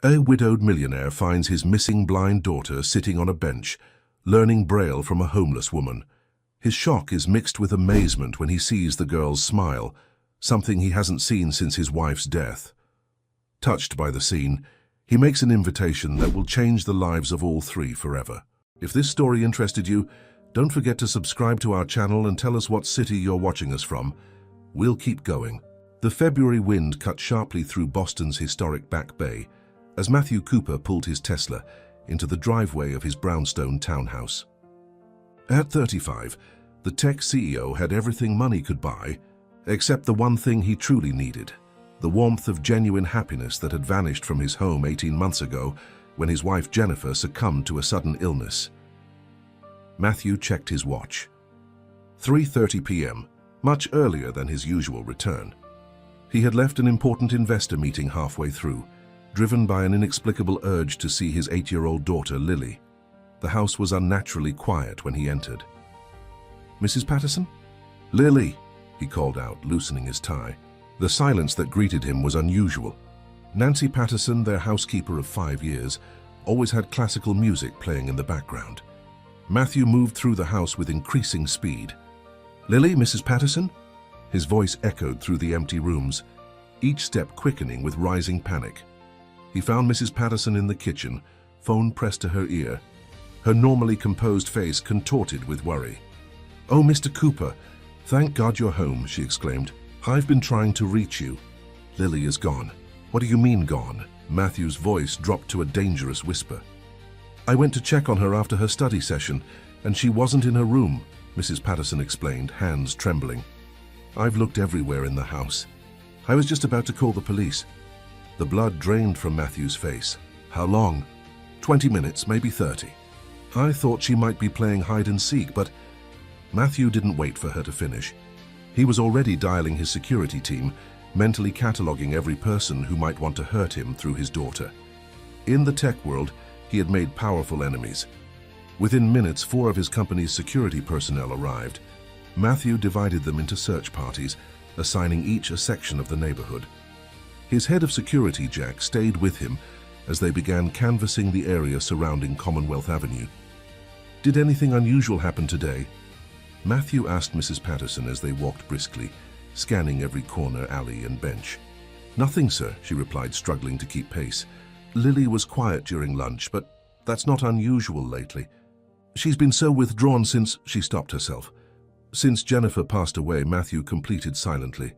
A widowed millionaire finds his missing blind daughter sitting on a bench, learning Braille from a homeless woman. His shock is mixed with amazement when he sees the girl's smile, something he hasn't seen since his wife's death. Touched by the scene, he makes an invitation that will change the lives of all three forever. If this story interested you, don't forget to subscribe to our channel and tell us what city you're watching us from. We'll keep going. The February wind cut sharply through Boston's historic Back Bay as Matthew Cooper pulled his Tesla into the driveway of his brownstone townhouse. At 35, the tech CEO had everything money could buy, except the one thing he truly needed, the warmth of genuine happiness that had vanished from his home 18 months ago when his wife Jennifer succumbed to a sudden illness. Matthew checked his watch. 3:30 p.m., much earlier than his usual return. He had left an important investor meeting halfway through, driven by an inexplicable urge to see his 8-year-old daughter, Lily. The house was unnaturally quiet when he entered. "Mrs. Patterson?" "Lily," he called out, loosening his tie. The silence that greeted him was unusual. Nancy Patterson, their housekeeper of 5 years, always had classical music playing in the background. Matthew moved through the house with increasing speed. "Lily, Mrs. Patterson?" His voice echoed through the empty rooms, each step quickening with rising panic. He found Mrs. Patterson in the kitchen, phone pressed to her ear, her normally composed face contorted with worry. "Oh, Mr. Cooper, thank God you're home," she exclaimed. "I've been trying to reach you." "Lily is gone." "What do you mean gone?" Matthew's voice dropped to a dangerous whisper. "I went to check on her after her study session, and she wasn't in her room," Mrs. Patterson explained, hands trembling. "I've looked everywhere in the house. I was just about to call the police." The blood drained from Matthew's face. "How long?" 20 minutes, maybe 30. "I thought she might be playing hide and seek, but..." Matthew didn't wait for her to finish. He was already dialing his security team, mentally cataloging every person who might want to hurt him through his daughter. In the tech world, he had made powerful enemies. Within minutes, 4 of his company's security personnel arrived. Matthew divided them into search parties, assigning each a section of the neighborhood. His head of security, Jack, stayed with him as they began canvassing the area surrounding Commonwealth Avenue. "Did anything unusual happen today?" Matthew asked Mrs. Patterson as they walked briskly, scanning every corner, alley, and bench. "Nothing, sir," she replied, struggling to keep pace. "Lily was quiet during lunch, but that's not unusual lately. She's been so withdrawn since..." She stopped herself. Since Jennifer passed away, Matthew completed silently.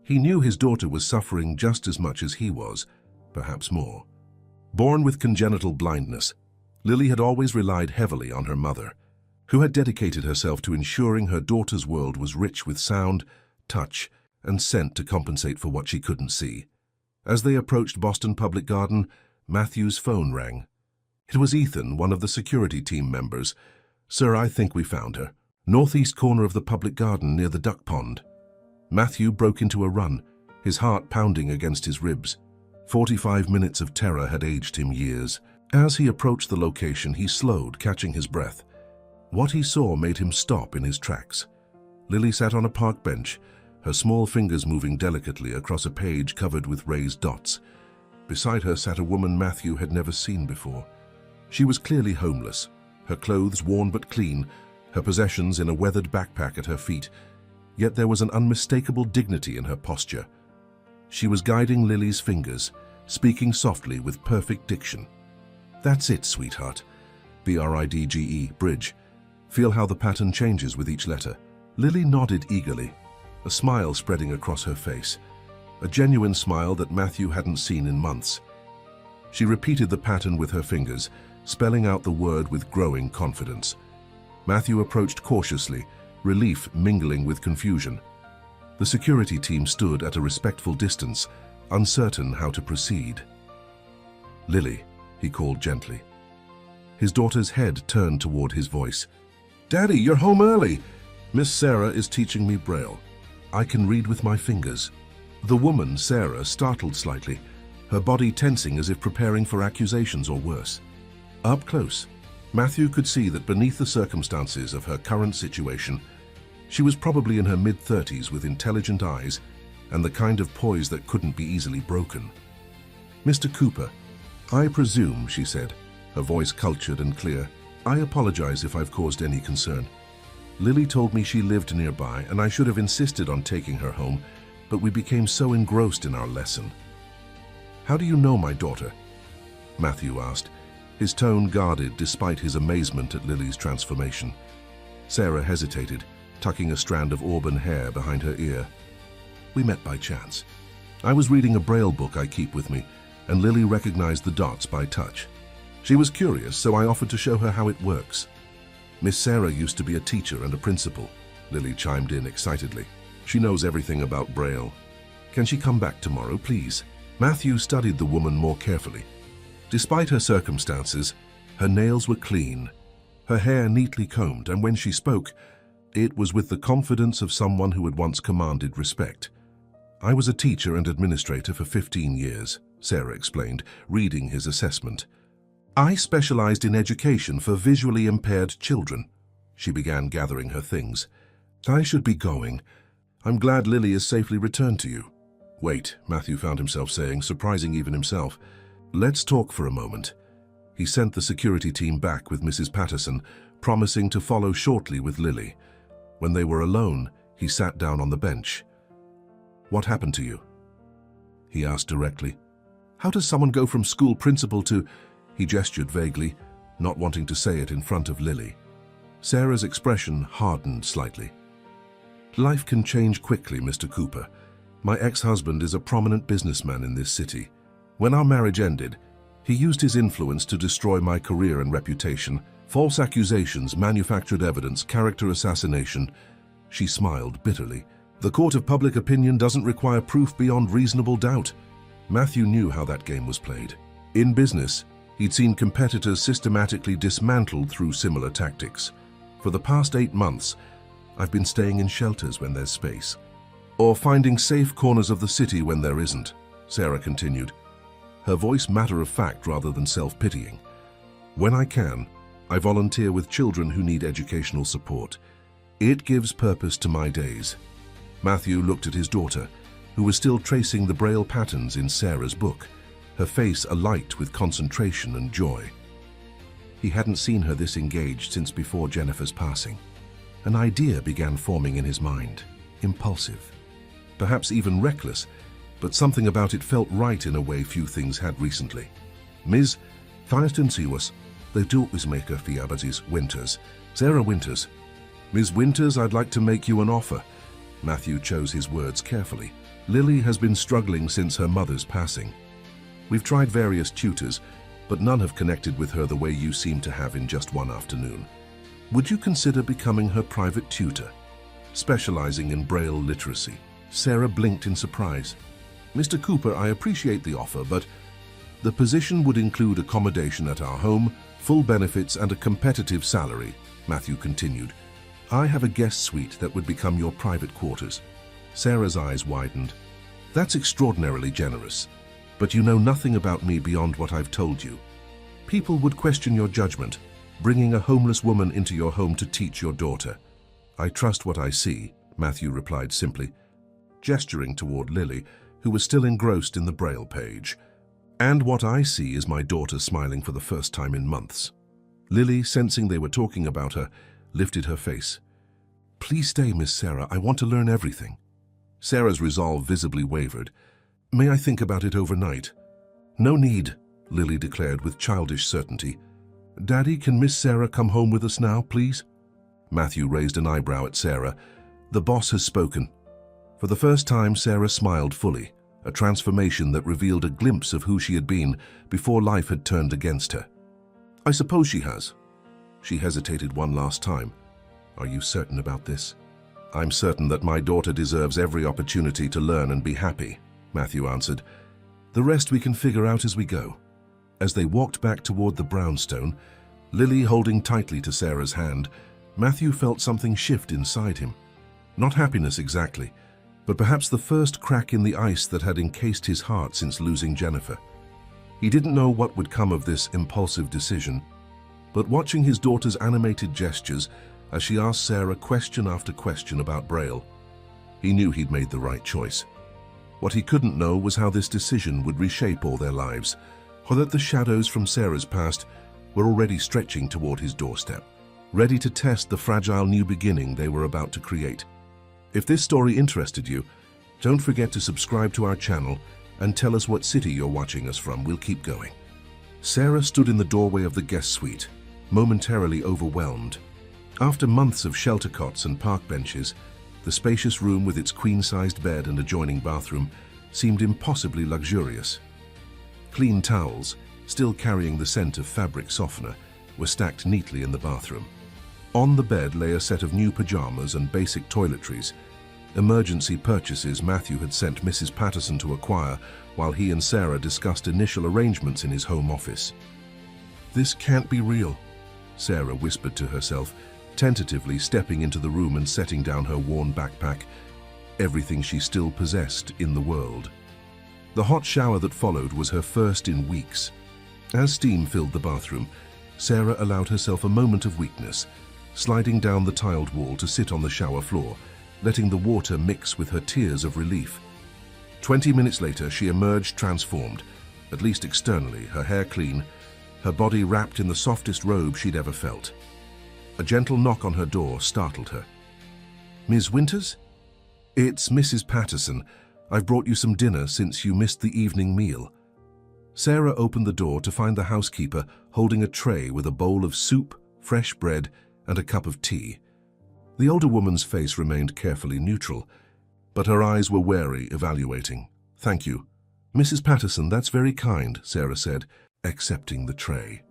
He knew his daughter was suffering just as much as he was, perhaps more. Born with congenital blindness, Lily had always relied heavily on her mother, who had dedicated herself to ensuring her daughter's world was rich with sound, touch, and scent to compensate for what she couldn't see. As they approached Boston Public Garden, Matthew's phone rang. It was Ethan, one of the security team members. "Sir, I think we found her. Northeast corner of the public garden near the duck pond." Matthew broke into a run, his heart pounding against his ribs. 45 minutes of terror had aged him years. As he approached the location, he slowed, catching his breath. What he saw made him stop in his tracks. Lily sat on a park bench, her small fingers moving delicately across a page covered with raised dots. Beside her sat a woman Matthew had never seen before. She was clearly homeless, her clothes worn but clean, her possessions in a weathered backpack at her feet, yet there was an unmistakable dignity in her posture. She was guiding Lily's fingers, speaking softly with perfect diction. "That's it, sweetheart. BRIDGE, bridge. Feel how the pattern changes with each letter." Lily nodded eagerly, a smile spreading across her face, a genuine smile that Matthew hadn't seen in months. She repeated the pattern with her fingers, spelling out the word with growing confidence. Matthew approached cautiously, relief mingling with confusion. The security team stood at a respectful distance, uncertain how to proceed. "Lily," he called gently. His daughter's head turned toward his voice. "Daddy, you're home early." "Miss Sarah is teaching me Braille. I can read with my fingers." The woman, Sarah, startled slightly, her body tensing as if preparing for accusations or worse. Up close, Matthew could see that beneath the circumstances of her current situation, she was probably in her mid-30s with intelligent eyes and the kind of poise that couldn't be easily broken. "Mr. Cooper, "I presume," she said, her voice cultured and clear. "I apologize if I've caused any concern. Lily told me she lived nearby, and I should have insisted on taking her home, but we became so engrossed in our lesson." "How do you know my daughter?" Matthew asked, his tone guarded despite his amazement at Lily's transformation. Sarah hesitated, tucking a strand of auburn hair behind her ear. "We met by chance. I was reading a Braille book I keep with me, and Lily recognized the dots by touch. She was curious, so I offered to show her how it works. Miss Sarah used to be a teacher and a principal," Lily chimed in excitedly. "She knows everything about Braille. Can she come back tomorrow, please?" Matthew studied the woman more carefully. Despite her circumstances, her nails were clean, her hair neatly combed, and when she spoke, it was with the confidence of someone who had once commanded respect. "I was a teacher and administrator for 15 years, Sarah explained, reading his assessment. "I specialized in education for visually impaired children." She began gathering her things. "I should be going. I'm glad Lily is safely returned to you." "Wait," Matthew found himself saying, surprising even himself. "Let's talk for a moment." He sent the security team back with Mrs. Patterson, promising to follow shortly with Lily. When they were alone, he sat down on the bench. "What happened to you?" he asked directly. "How does someone go from school principal to—" He gestured vaguely, not wanting to say it in front of Lily. Sarah's expression hardened slightly. "Life can change quickly, Mr. Cooper. My ex-husband is a prominent businessman in this city. When our marriage ended, he used his influence to destroy my career and reputation. False accusations, manufactured evidence, character assassination." She smiled bitterly. "The court of public opinion doesn't require proof beyond reasonable doubt." Matthew knew how that game was played. In business, he'd seen competitors systematically dismantled through similar tactics. "For the past 8 months, I've been staying in shelters when there's space, or finding safe corners of the city when there isn't," Sarah continued, her voice matter-of-fact rather than self-pitying. "When I can, I volunteer with children who need educational support. It gives purpose to my days." Matthew looked at his daughter, who was still tracing the Braille patterns in Sarah's book, her face alight with concentration and joy. He hadn't seen her this engaged since before Jennifer's passing. An idea began forming in his mind, impulsive, perhaps even reckless, but something about it felt right in a way few things had recently. "Ms. Firestone Siwas, the Dulwismaker Fiabatis Winters, Sarah Winters. Ms. Winters, I'd like to make you an offer." Matthew chose his words carefully. "Lily has been struggling since her mother's passing. We've tried various tutors, but none have connected with her the way you seem to have in just one afternoon. Would you consider becoming her private tutor, specializing in Braille literacy?" Sarah blinked in surprise. "Mr. Cooper, I appreciate the offer, but the position would include accommodation at our home, full benefits, and a competitive salary," Matthew continued. "I have a guest suite that would become your private quarters." Sarah's eyes widened. "That's extraordinarily generous. But you know nothing about me beyond what I've told you. People would question your judgment, bringing a homeless woman into your home to teach your daughter." "I trust what I see," Matthew replied simply, gesturing toward Lily, who was still engrossed in the Braille page. "And what I see is my daughter smiling for the first time in months." Lily, sensing they were talking about her, lifted her face. "Please stay, Miss Sarah. I want to learn everything." Sarah's resolve visibly wavered. "May I think about it overnight?" "No need," Lily declared with childish certainty. "Daddy, can Miss Sarah come home with us now, please?" Matthew raised an eyebrow at Sarah. "The boss has spoken." For the first time, Sarah smiled fully, a transformation that revealed a glimpse of who she had been before life had turned against her. "I suppose she has." She hesitated one last time. "Are you certain about this?" "I'm certain that my daughter deserves every opportunity to learn and be happy," Matthew answered. "The rest we can figure out as we go." As they walked back toward the brownstone, Lily holding tightly to Sarah's hand, Matthew felt something shift inside him. Not happiness exactly, but perhaps the first crack in the ice that had encased his heart since losing Jennifer. He didn't know what would come of this impulsive decision, but watching his daughter's animated gestures as she asked Sarah question after question about Braille, he knew he'd made the right choice. What he couldn't know was how this decision would reshape all their lives, or that the shadows from Sarah's past were already stretching toward his doorstep, ready to test the fragile new beginning they were about to create. If this story interested you, don't forget to subscribe to our channel and tell us what city you're watching us from. We'll keep going. Sarah stood in the doorway of the guest suite, momentarily overwhelmed. After months of shelter cots and park benches, the spacious room with its queen-sized bed and adjoining bathroom seemed impossibly luxurious. Clean towels, still carrying the scent of fabric softener, were stacked neatly in the bathroom. On the bed lay a set of new pajamas and basic toiletries, emergency purchases Matthew had sent Mrs. Patterson to acquire while he and Sarah discussed initial arrangements in his home office. "This can't be real," Sarah whispered to herself, tentatively stepping into the room and setting down her worn backpack, everything she still possessed in the world. The hot shower that followed was her first in weeks. As steam filled the bathroom, Sarah allowed herself a moment of weakness, sliding down the tiled wall to sit on the shower floor, letting the water mix with her tears of relief. 20 minutes later, she emerged transformed, at least externally, her hair clean, her body wrapped in the softest robe she'd ever felt. A gentle knock on her door startled her. "Ms. Winters? It's Mrs. Patterson. I've brought you some dinner since you missed the evening meal." Sarah opened the door to find the housekeeper holding a tray with a bowl of soup, fresh bread, and a cup of tea. The older woman's face remained carefully neutral, but her eyes were wary, evaluating. "Thank you. Mrs. Patterson, that's very kind," Sarah said, accepting the tray.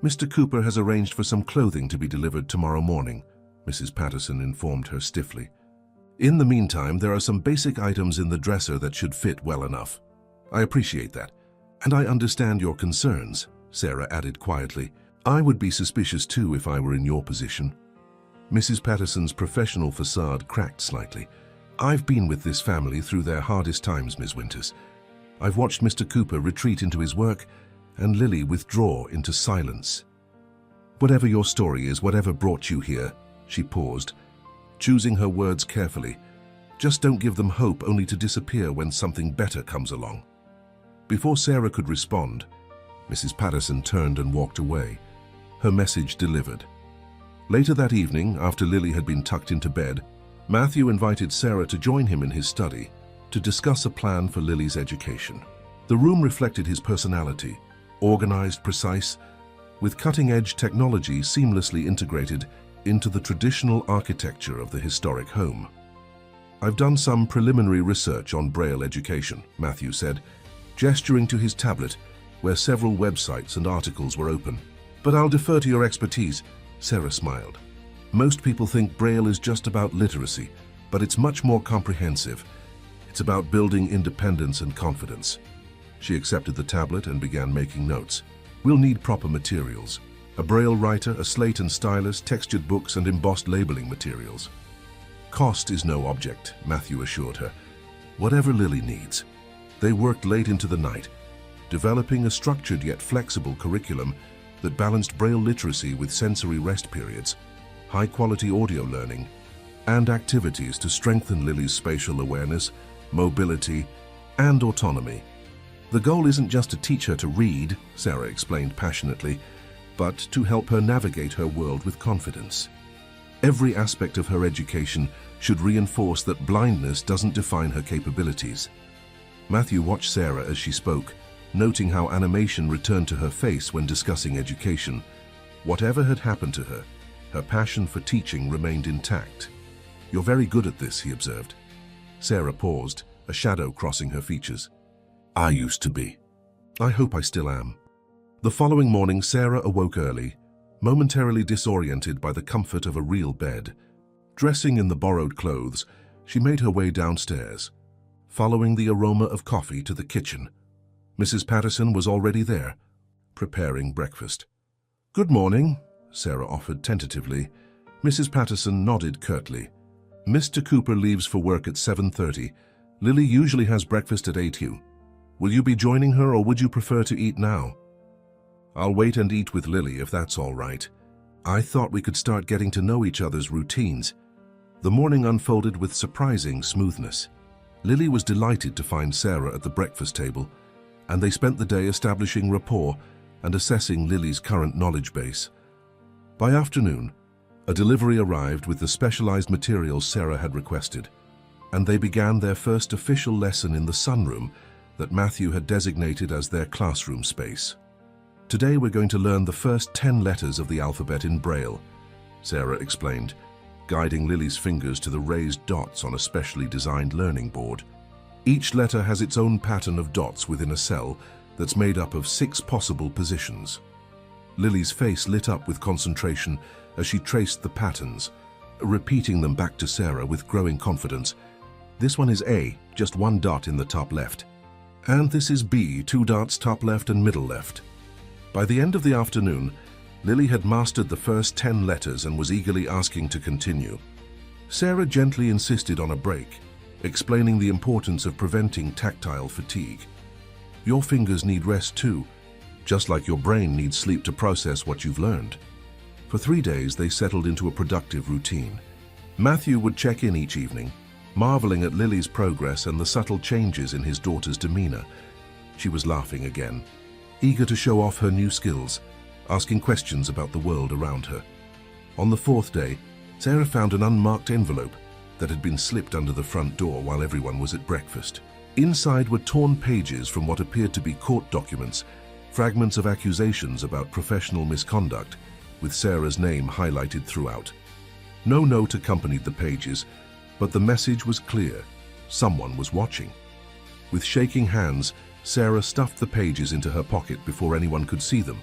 "Mr. Cooper has arranged for some clothing to be delivered tomorrow morning," Mrs. Patterson informed her stiffly. "In the meantime, there are some basic items in the dresser that should fit well enough." "I appreciate that. And I understand your concerns," Sarah added quietly. "I would be suspicious too if I were in your position." Mrs. Patterson's professional facade cracked slightly. "I've been with this family through their hardest times, Ms. Winters. I've watched Mr. Cooper retreat into his work and Lily withdraw into silence. Whatever your story is, whatever brought you here," she paused, choosing her words carefully. "Just don't give them hope only to disappear when something better comes along." Before Sarah could respond, Mrs. Patterson turned and walked away, her message delivered. Later that evening, after Lily had been tucked into bed, Matthew invited Sarah to join him in his study to discuss a plan for Lily's education. The room reflected his personality, organized, precise, with cutting-edge technology seamlessly integrated into the traditional architecture of the historic home. "I've done some preliminary research on Braille education," Matthew said, gesturing to his tablet, where several websites and articles were open. "But I'll defer to your expertise," Sarah smiled. "Most people think Braille is just about literacy, but it's much more comprehensive. It's about building independence and confidence." She accepted the tablet and began making notes. "We'll need proper materials. A Braille writer, a slate and stylus, textured books, and embossed labeling materials." "Cost is no object," Matthew assured her. "Whatever Lily needs." They worked late into the night, developing a structured yet flexible curriculum that balanced Braille literacy with sensory rest periods, high-quality audio learning, and activities to strengthen Lily's spatial awareness, mobility, and autonomy. "The goal isn't just to teach her to read," Sarah explained passionately, "but to help her navigate her world with confidence. Every aspect of her education should reinforce that blindness doesn't define her capabilities." Matthew watched Sarah as she spoke, noting how animation returned to her face when discussing education. Whatever had happened to her, her passion for teaching remained intact. "You're very good at this," he observed. Sarah paused, a shadow crossing her features. "I used to be. I hope I still am." The following morning, Sarah awoke early, momentarily disoriented by the comfort of a real bed. Dressing in the borrowed clothes, she made her way downstairs, following the aroma of coffee to the kitchen. Mrs. Patterson was already there, preparing breakfast. "Good morning," Sarah offered tentatively. Mrs. Patterson nodded curtly. "Mr. Cooper leaves for work at 7:30. Lily usually has breakfast at 8. Will you be joining her, or would you prefer to eat now?" "I'll wait and eat with Lily if that's all right. I thought we could start getting to know each other's routines." The morning unfolded with surprising smoothness. Lily was delighted to find Sarah at the breakfast table, and they spent the day establishing rapport and assessing Lily's current knowledge base. By afternoon, a delivery arrived with the specialized materials Sarah had requested, and they began their first official lesson in the sunroom that Matthew had designated as their classroom space. "Today we're going to learn the first 10 letters of the alphabet in Braille," Sarah explained, guiding Lily's fingers to the raised dots on a specially designed learning board. Each letter has its own pattern of dots within a cell that's made up of 6 possible positions. Lily's face lit up with concentration as she traced the patterns, repeating them back to Sarah with growing confidence. "This one is A, just 1 dot in the top left. And this is B, 2 dots top left and middle left." By the end of the afternoon, Lily had mastered the first 10 letters and was eagerly asking to continue. Sarah gently insisted on a break, explaining the importance of preventing tactile fatigue. "Your fingers need rest too, just like your brain needs sleep to process what you've learned." For 3 days, they settled into a productive routine. Matthew would check in each evening, marveling at Lily's progress and the subtle changes in his daughter's demeanor. She was laughing again, eager to show off her new skills, asking questions about the world around her. On the 4th day, Sarah found an unmarked envelope that had been slipped under the front door while everyone was at breakfast. Inside were torn pages from what appeared to be court documents, fragments of accusations about professional misconduct, with Sarah's name highlighted throughout. No note accompanied the pages, but the message was clear: someone was watching. With shaking hands, Sarah stuffed the pages into her pocket before anyone could see them.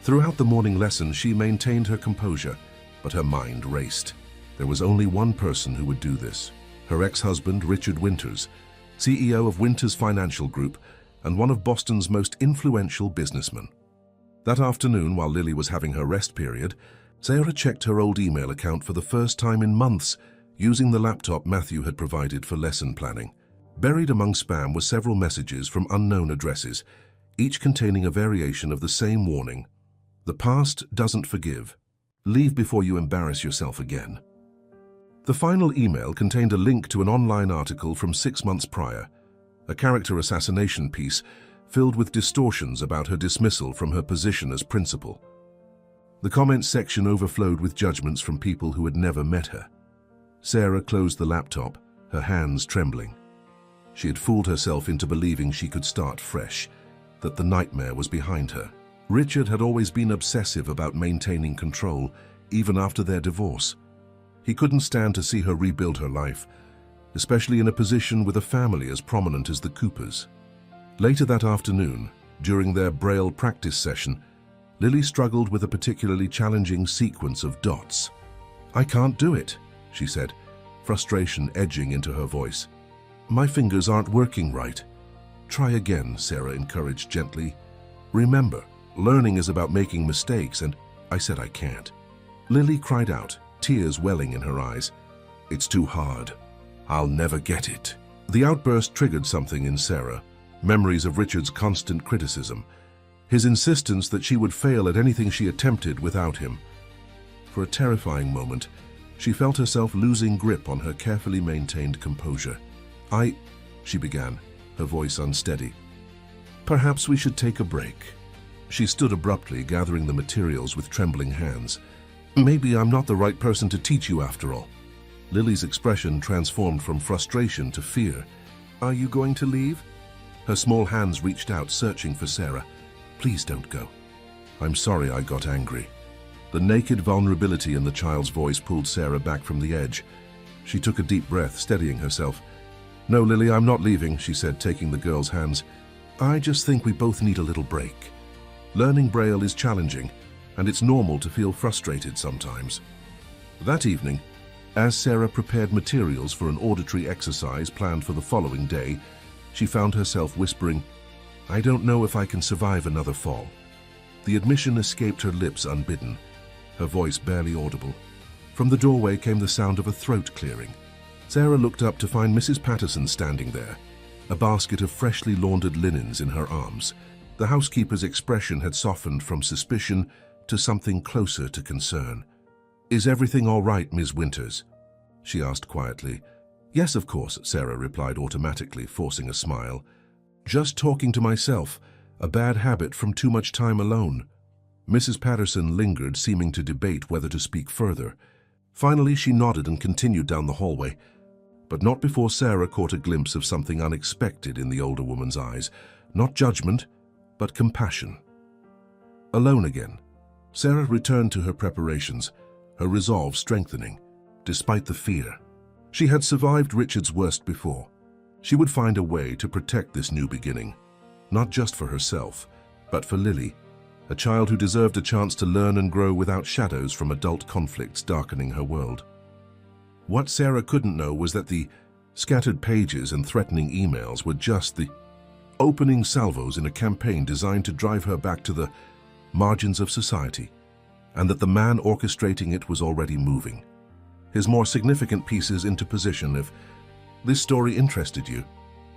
Throughout the morning lesson, she maintained her composure, but her mind raced. There was only one person who would do this: her ex-husband, Richard Winters, CEO of Winters Financial Group and one of Boston's most influential businessmen. That afternoon, while Lily was having her rest period, Sarah checked her old email account for the first time in months, using the laptop Matthew had provided for lesson planning. Buried among spam were several messages from unknown addresses, each containing a variation of the same warning: "The past doesn't forgive. Leave before you embarrass yourself again." The final email contained a link to an online article from 6 months prior, a character assassination piece filled with distortions about her dismissal from her position as principal. The comments section overflowed with judgments from people who had never met her. Sarah closed the laptop, her hands trembling. She had fooled herself into believing she could start fresh, that the nightmare was behind her. Richard had always been obsessive about maintaining control, even after their divorce. He couldn't stand to see her rebuild her life, especially in a position with a family as prominent as the Coopers. Later that afternoon, during their Braille practice session, Lily struggled with a particularly challenging sequence of dots. "I can't do it," she said, frustration edging into her voice. "My fingers aren't working right." "Try again," Sarah encouraged gently. "Remember, learning is about making mistakes, and I said I can't." Lily cried out, tears welling in her eyes. "It's too hard. I'll never get it." The outburst triggered something in Sarah, memories of Richard's constant criticism, his insistence that she would fail at anything she attempted without him. For a terrifying moment, she felt herself losing grip on her carefully maintained composure. She began, her voice unsteady. "Perhaps we should take a break." She stood abruptly, gathering the materials with trembling hands. "Maybe I'm not the right person to teach you after all." Lily's expression transformed from frustration to fear. "Are you going to leave?" Her small hands reached out, searching for Sarah. "Please don't go." "I'm sorry I got angry." The naked vulnerability in the child's voice pulled Sarah back from the edge. She took a deep breath, steadying herself. "No, Lily, I'm not leaving," she said, taking the girl's hands. "I just think we both need a little break. Learning Braille is challenging, and it's normal to feel frustrated sometimes." That evening, as Sarah prepared materials for an auditory exercise planned for the following day, she found herself whispering, "I don't know if I can survive another fall." The admission escaped her lips unbidden, her voice barely audible. From the doorway came the sound of a throat clearing. Sarah looked up to find Mrs. Patterson standing there, a basket of freshly laundered linens in her arms. The housekeeper's expression had softened from suspicion to something closer to concern. "Is everything all right, Ms. Winters?" she asked quietly. "Yes, of course," Sarah replied automatically, forcing a smile. Just talking to myself, a bad habit from too much time alone. Mrs. Patterson lingered, seeming to debate whether to speak further. Finally, she nodded and continued down the hallway, but not before Sarah caught a glimpse of something unexpected in the older woman's eyes. Not judgment, but compassion. Alone again, Sarah returned to her preparations, her resolve strengthening, despite the fear. She had survived Richard's worst before. She would find a way to protect this new beginning, not just for herself, but for Lily, a child who deserved a chance to learn and grow without shadows from adult conflicts darkening her world. What Sarah couldn't know was that the scattered pages and threatening emails were just the opening salvos in a campaign designed to drive her back to the margins of society, and that the man orchestrating it was already moving his more significant pieces into position. If this story interested you,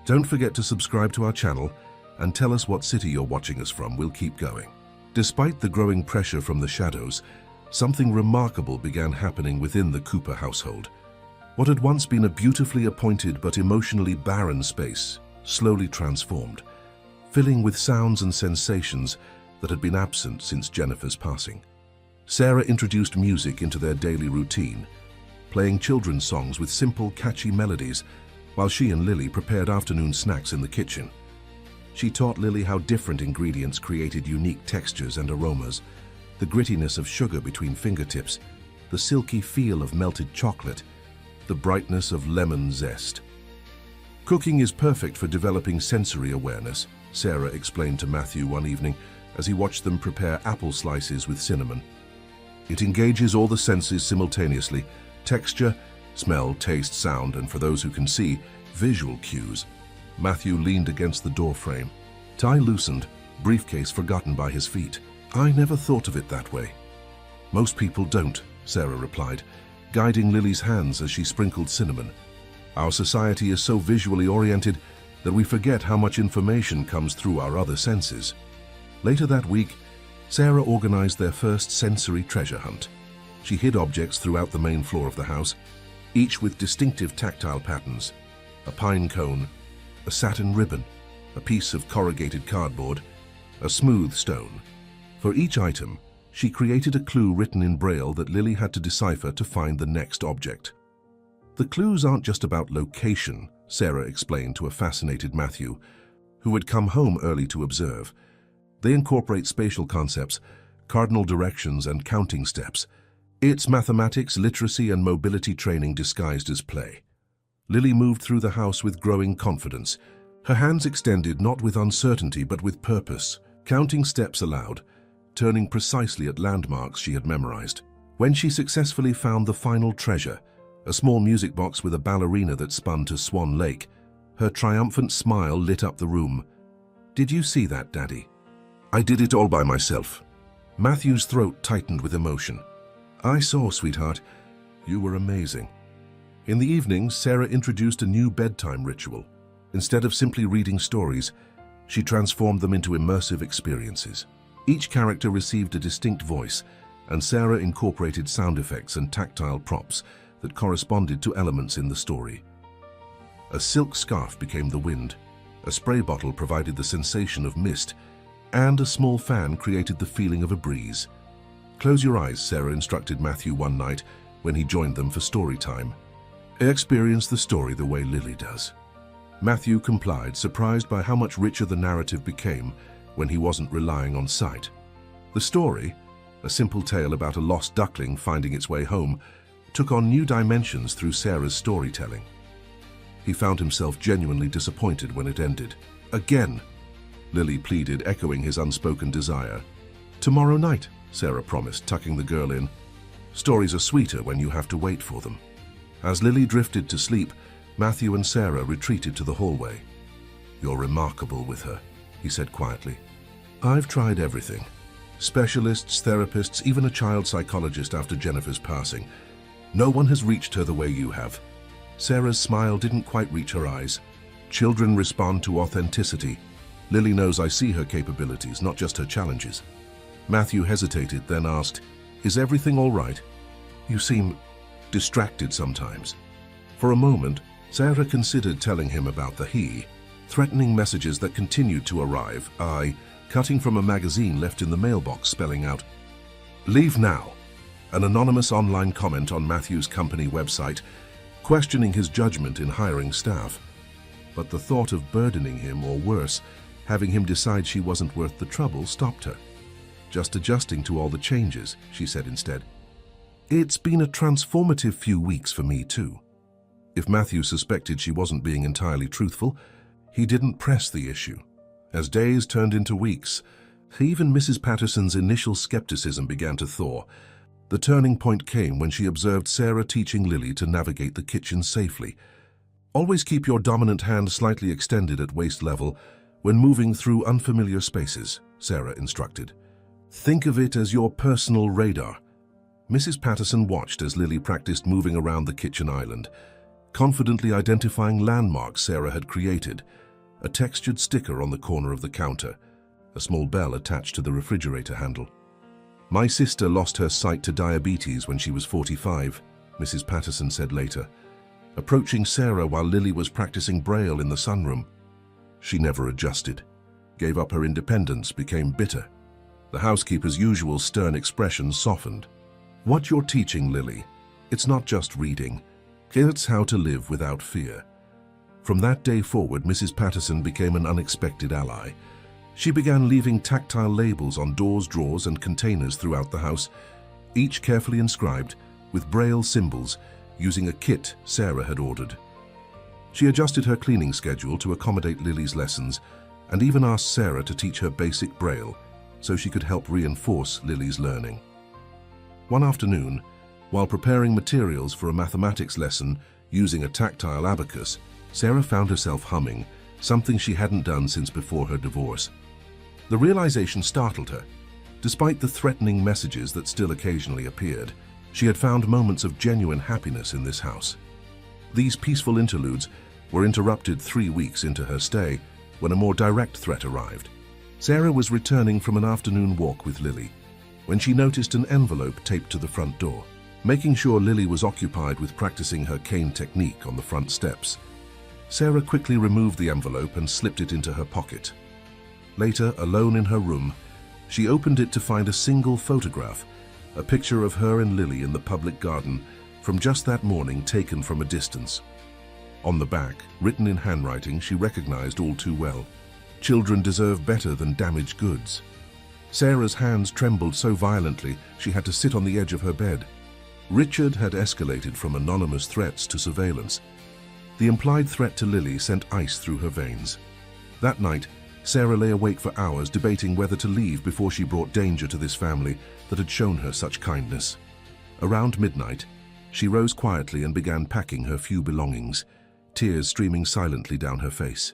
don't forget to subscribe to our channel and tell us what city you're watching us from. We'll keep going. Despite the growing pressure from the shadows, something remarkable began happening within the Cooper household. What had once been a beautifully appointed but emotionally barren space slowly transformed, filling with sounds and sensations that had been absent since Jennifer's passing. Sarah introduced music into their daily routine, playing children's songs with simple, catchy melodies, while she and Lily prepared afternoon snacks in the kitchen. She taught Lily how different ingredients created unique textures and aromas, the grittiness of sugar between fingertips, the silky feel of melted chocolate, the brightness of lemon zest. Cooking is perfect for developing sensory awareness, Sarah explained to Matthew one evening as he watched them prepare apple slices with cinnamon. It engages all the senses simultaneously: texture, smell, taste, sound, and for those who can see, visual cues. Matthew leaned against the doorframe, tie loosened, briefcase forgotten by his feet. I never thought of it that way. Most people don't, Sarah replied, guiding Lily's hands as she sprinkled cinnamon. Our society is so visually oriented that we forget how much information comes through our other senses. Later that week, Sarah organized their first sensory treasure hunt. She hid objects throughout the main floor of the house, each with distinctive tactile patterns: a pine cone, a satin ribbon, a piece of corrugated cardboard, a smooth stone. For each item, she created a clue written in Braille that Lily had to decipher to find the next object. The clues aren't just about location, Sarah explained to a fascinated Matthew, who had come home early to observe. They incorporate spatial concepts, cardinal directions, and counting steps. It's mathematics, literacy, and mobility training disguised as play. Lily moved through the house with growing confidence, her hands extended not with uncertainty but with purpose, counting steps aloud, turning precisely at landmarks she had memorized. When she successfully found the final treasure, a small music box with a ballerina that spun to Swan Lake, her triumphant smile lit up the room. "Did you see that, Daddy? I did it all by myself." Matthew's throat tightened with emotion. "I saw, sweetheart. You were amazing." In the evening, Sarah introduced a new bedtime ritual. Instead of simply reading stories, she transformed them into immersive experiences. Each character received a distinct voice, and Sarah incorporated sound effects and tactile props that corresponded to elements in the story. A silk scarf became the wind, a spray bottle provided the sensation of mist, and a small fan created the feeling of a breeze. "Close your eyes," Sarah instructed Matthew one night when he joined them for story time. "Experience the story the way Lily does." Matthew complied, surprised by how much richer the narrative became when he wasn't relying on sight. The story, a simple tale about a lost duckling finding its way home, took on new dimensions through Sarah's storytelling. He found himself genuinely disappointed when it ended. "Again," Lily pleaded, echoing his unspoken desire. "Tomorrow night," Sarah promised, tucking the girl in. "Stories are sweeter when you have to wait for them." As Lily drifted to sleep, Matthew and Sarah retreated to the hallway. "You're remarkable with her," he said quietly. "I've tried everything. Specialists, therapists, even a child psychologist after Jennifer's passing. No one has reached her the way you have." Sarah's smile didn't quite reach her eyes. "Children respond to authenticity. Lily knows I see her capabilities, not just her challenges." Matthew hesitated, then asked, "Is everything all right? You seem distracted sometimes." For a moment, Sarah considered telling him about the he, Threatening messages that continued to arrive, cutting from a magazine left in the mailbox spelling out, "Leave now." An anonymous online comment on Matthew's company website, questioning his judgment in hiring staff. But the thought of burdening him, or worse, having him decide she wasn't worth the trouble, stopped her. "Just adjusting to all the changes," she said instead. "It's been a transformative few weeks for me too." If Matthew suspected she wasn't being entirely truthful, he didn't press the issue. As days turned into weeks, even Mrs. Patterson's initial skepticism began to thaw. The turning point came when she observed Sarah teaching Lily to navigate the kitchen safely. "Always keep your dominant hand slightly extended at waist level when moving through unfamiliar spaces," Sarah instructed. "Think of it as your personal radar." Mrs. Patterson watched as Lily practiced moving around the kitchen island, confidently identifying landmarks Sarah had created: a textured sticker on the corner of the counter, a small bell attached to the refrigerator handle. "My sister lost her sight to diabetes when she was 45, Mrs. Patterson said later, approaching Sarah while Lily was practicing Braille in the sunroom. She never adjusted, gave up her independence, became bitter. The housekeeper's usual stern expression softened. "What you're teaching, Lily, it's not just reading. It's how to live without fear." From that day forward, Mrs. Patterson became an unexpected ally. She began leaving tactile labels on doors, drawers, and containers throughout the house, each carefully inscribed with Braille symbols using a kit Sarah had ordered. She adjusted her cleaning schedule to accommodate Lily's lessons and even asked Sarah to teach her basic Braille so she could help reinforce Lily's learning. One afternoon, while preparing materials for a mathematics lesson using a tactile abacus, Sarah found herself humming, something she hadn't done since before her divorce. The realization startled her. Despite the threatening messages that still occasionally appeared, she had found moments of genuine happiness in this house. These peaceful interludes were interrupted 3 weeks into her stay when a more direct threat arrived. Sarah was returning from an afternoon walk with Lily when she noticed an envelope taped to the front door. Making sure Lily was occupied with practicing her cane technique on the front steps, Sarah quickly removed the envelope and slipped it into her pocket. Later, alone in her room, she opened it to find a single photograph, a picture of her and Lily in the public garden from just that morning, taken from a distance. On the back, written in handwriting she recognized all too well, "Children deserve better than damaged goods." Sarah's hands trembled so violently she had to sit on the edge of her bed. Richard had escalated from anonymous threats to surveillance. The implied threat to Lily sent ice through her veins. That night, Sarah lay awake for hours debating whether to leave before she brought danger to this family that had shown her such kindness. Around midnight, she rose quietly and began packing her few belongings, tears streaming silently down her face.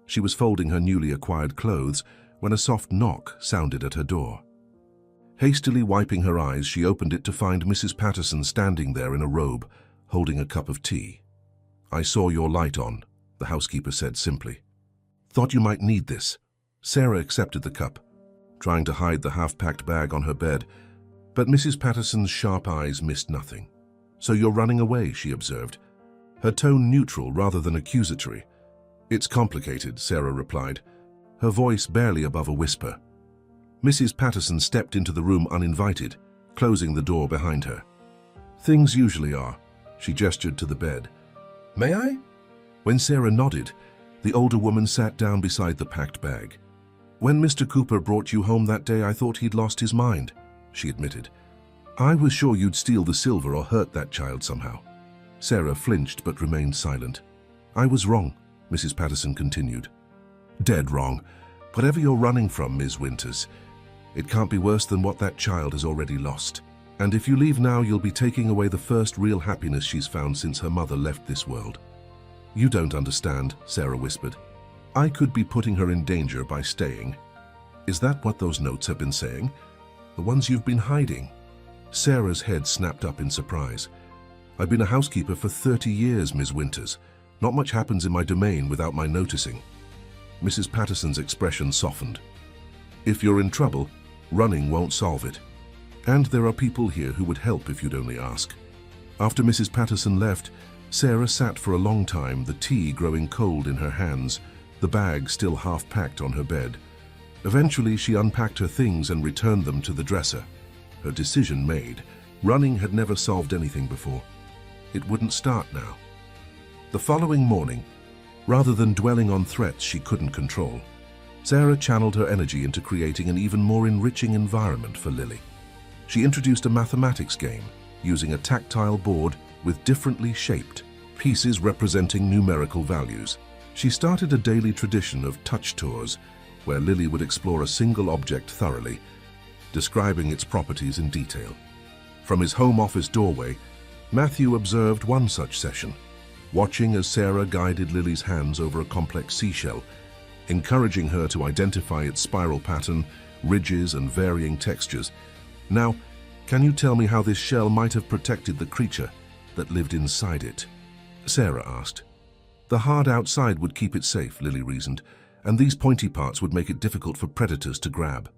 She was folding her newly acquired clothes when a soft knock sounded at her door. Hastily wiping her eyes, she opened it to find Mrs. Patterson standing there in a robe, holding a cup of tea. "I saw your light on," the housekeeper said simply. "Thought you might need this." Sarah accepted the cup, trying to hide the half-packed bag on her bed, but Mrs. Patterson's sharp eyes missed nothing. "So you're running away," she observed, her tone neutral rather than accusatory. "It's complicated," Sarah replied, her voice barely above a whisper. Mrs. Patterson stepped into the room uninvited, closing the door behind her. "Things usually are," she gestured to the bed. "May I?" When Sarah nodded, the older woman sat down beside the packed bag. "When Mr. Cooper brought you home that day, I thought he'd lost his mind," she admitted. "I was sure you'd steal the silver or hurt that child somehow." Sarah flinched but remained silent. "I was wrong," Mrs. Patterson continued. "Dead wrong. Whatever you're running from, Ms. Winters, it can't be worse than what that child has already lost. And if you leave now, you'll be taking away the first real happiness she's found since her mother left this world." "You don't understand," Sarah whispered. "I could be putting her in danger by staying." "Is that what those notes have been saying? The ones you've been hiding?" Sarah's head snapped up in surprise. "I've been a housekeeper for 30 years, Ms. Winters. Not much happens in my domain without my noticing." Mrs. Patterson's expression softened. "If you're in trouble, running won't solve it. And there are people here who would help if you'd only ask." After Mrs. Patterson left, Sarah sat for a long time, the tea growing cold in her hands, the bag still half-packed on her bed. Eventually, she unpacked her things and returned them to the dresser. Her decision made. Running had never solved anything before. It wouldn't start now. The following morning, rather than dwelling on threats she couldn't control, Sarah channeled her energy into creating an even more enriching environment for Lily. She introduced a mathematics game using a tactile board with differently shaped pieces representing numerical values. She started a daily tradition of touch tours where Lily would explore a single object thoroughly, describing its properties in detail. From his home office doorway, Matthew observed one such session, watching as Sarah guided Lily's hands over a complex seashell, encouraging her to identify its spiral pattern, ridges, and varying textures. Now, can you tell me how this shell might have protected the creature that lived inside it? Sarah asked. The hard outside would keep it safe, Lily reasoned, and these pointy parts would make it difficult for predators to grab.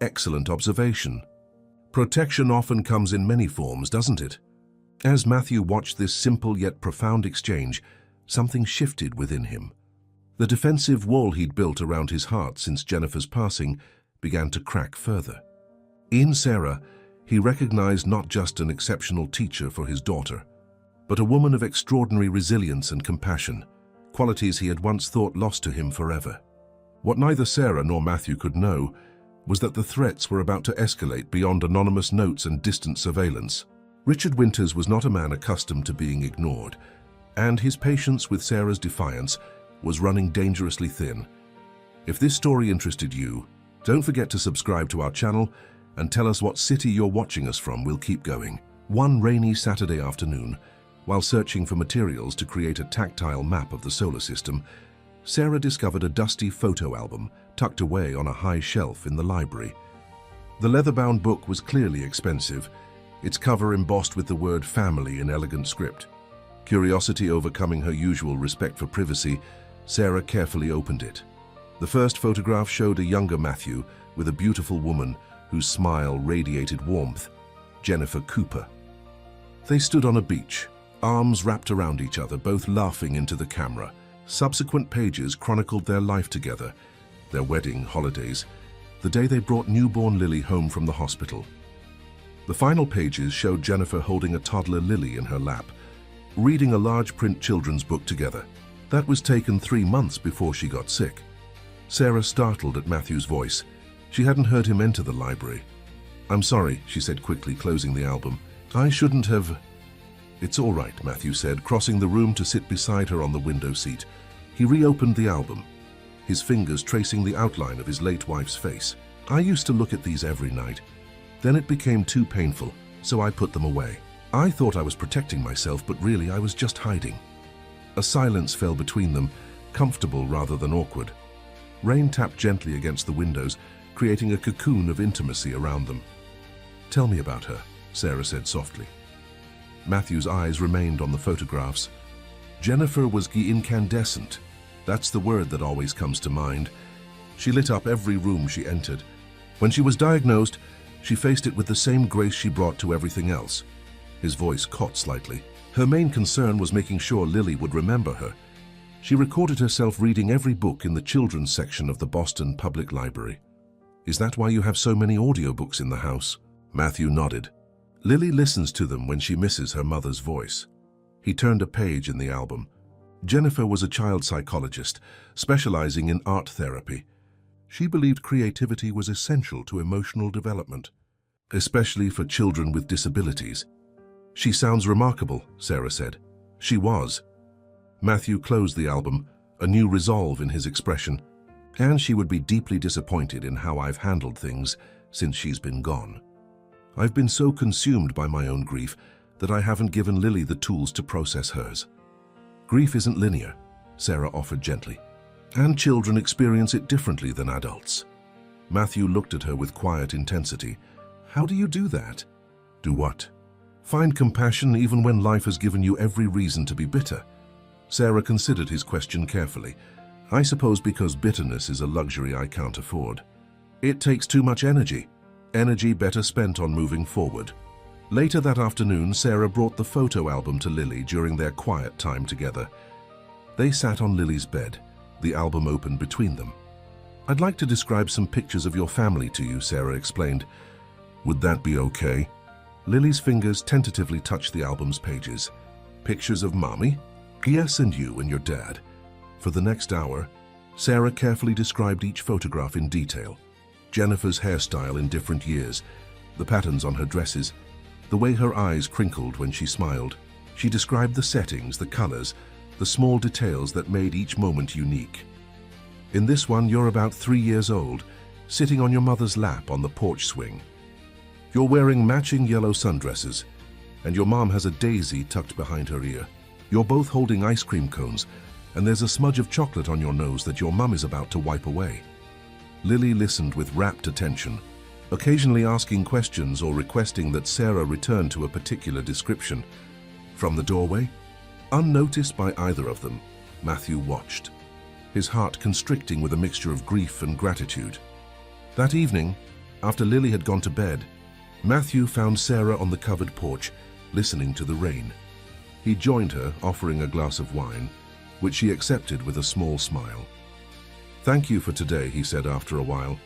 Excellent observation. Protection often comes in many forms, doesn't it? As Matthew watched this simple yet profound exchange, something shifted within him. The defensive wall he'd built around his heart since Jennifer's passing began to crack further. In Sarah, he recognized not just an exceptional teacher for his daughter, but a woman of extraordinary resilience and compassion, qualities he had once thought lost to him forever. What neither Sarah nor Matthew could know was that the threats were about to escalate beyond anonymous notes and distant surveillance. Richard Winters was not a man accustomed to being ignored, and his patience with Sarah's defiance was running dangerously thin. If this story interested you, don't forget to subscribe to our channel and tell us what city you're watching us from. We'll keep going. One rainy Saturday afternoon, while searching for materials to create a tactile map of the solar system, Sarah discovered a dusty photo album tucked away on a high shelf in the library. The leather-bound book was clearly expensive, its cover embossed with the word family in elegant script. Curiosity overcoming her usual respect for privacy, Sarah carefully opened it. The first photograph showed a younger Matthew with a beautiful woman whose smile radiated warmth, Jennifer Cooper. They stood on a beach, arms wrapped around each other, both laughing into the camera. Subsequent pages chronicled their life together, their wedding, holidays, the day they brought newborn Lily home from the hospital. The final pages showed Jennifer holding a toddler Lily in her lap, reading a large print children's book together. That was taken 3 months before she got sick. Sarah startled at Matthew's voice. She hadn't heard him enter the library. "I'm sorry," she said quickly, closing the album. "I shouldn't have—" "It's all right," Matthew said, crossing the room to sit beside her on the window seat. He reopened the album, his fingers tracing the outline of his late wife's face. "I used to look at these every night. Then it became too painful, so I put them away. I thought I was protecting myself, but really I was just hiding." A silence fell between them, comfortable rather than awkward. Rain tapped gently against the windows, creating a cocoon of intimacy around them. "Tell me about her," Sarah said softly. Matthew's eyes remained on the photographs. Jennifer was incandescent. That's the word that always comes to mind. She lit up every room she entered. When she was diagnosed, she faced it with the same grace she brought to everything else. His voice caught slightly. Her main concern was making sure Lily would remember her. She recorded herself reading every book in the children's section of the Boston Public Library. "Is that why you have so many audiobooks in the house?" Matthew nodded. "Lily listens to them when she misses her mother's voice." He turned a page in the album. Jennifer was a child psychologist, specializing in art therapy. She believed creativity was essential to emotional development, especially for children with disabilities. "She sounds remarkable," Sarah said. She was. Matthew closed the album, a new resolve in his expression. "And she would be deeply disappointed in how I've handled things since she's been gone. I've been so consumed by my own grief that I haven't given Lily the tools to process hers." "Grief isn't linear," Sarah offered gently, "and children experience it differently than adults." Matthew looked at her with quiet intensity. "How do you do that?" "Do what?" "Find compassion even when life has given you every reason to be bitter." Sarah considered his question carefully. "I suppose because bitterness is a luxury I can't afford. It takes too much energy better spent on moving forward." Later that afternoon, Sarah brought the photo album to Lily during their quiet time together. They sat on Lily's bed, the album open between them. "I'd like to describe some pictures of your family to you," Sarah explained. "Would that be okay?" Lily's fingers tentatively touched the album's pages. "Pictures of Mommy? Yes, and you and your dad." For the next hour, Sarah carefully described each photograph in detail. Jennifer's hairstyle in different years, the patterns on her dresses, the way her eyes crinkled when she smiled. She described the settings, the colors, the small details that made each moment unique. "In this one, you're about 3 years old, sitting on your mother's lap on the porch swing. You're wearing matching yellow sundresses, and your mom has a daisy tucked behind her ear. You're both holding ice cream cones, and there's a smudge of chocolate on your nose that your mom is about to wipe away." Lily listened with rapt attention, occasionally asking questions or requesting that Sarah return to a particular description. From the doorway, unnoticed by either of them, Matthew watched, his heart constricting with a mixture of grief and gratitude. That evening, after Lily had gone to bed, Matthew found Sarah on the covered porch, listening to the rain. He joined her, offering a glass of wine, which she accepted with a small smile. "Thank you for today," he said after a while,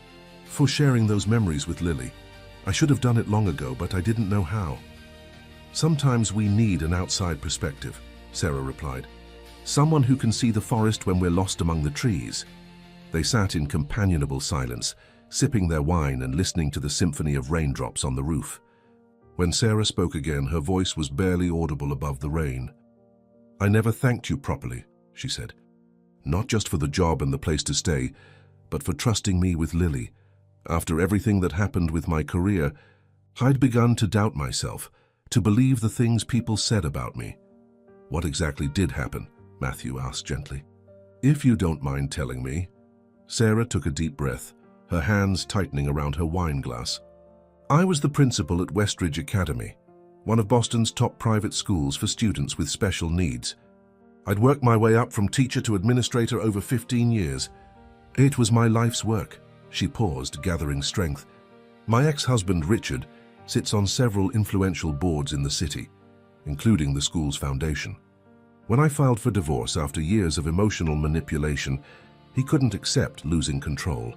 "for sharing those memories with Lily. I should have done it long ago, but I didn't know how." "Sometimes we need an outside perspective," Sarah replied. "Someone who can see the forest when we're lost among the trees." They sat in companionable silence, sipping their wine and listening to the symphony of raindrops on the roof. When Sarah spoke again, her voice was barely audible above the rain. "I never thanked you properly," she said. "Not just for the job and the place to stay, but for trusting me with Lily. After everything that happened with my career, I'd begun to doubt myself, to believe the things people said about me." "What exactly did happen?" Matthew asked gently. "If you don't mind telling me." Sarah took a deep breath, her hands tightening around her wine glass. "I was the principal at Westridge Academy, one of Boston's top private schools for students with special needs. I'd worked my way up from teacher to administrator over 15 years. It was my life's work." She paused, gathering strength. "My ex-husband, Richard, sits on several influential boards in the city, including the school's foundation. When I filed for divorce after years of emotional manipulation, he couldn't accept losing control.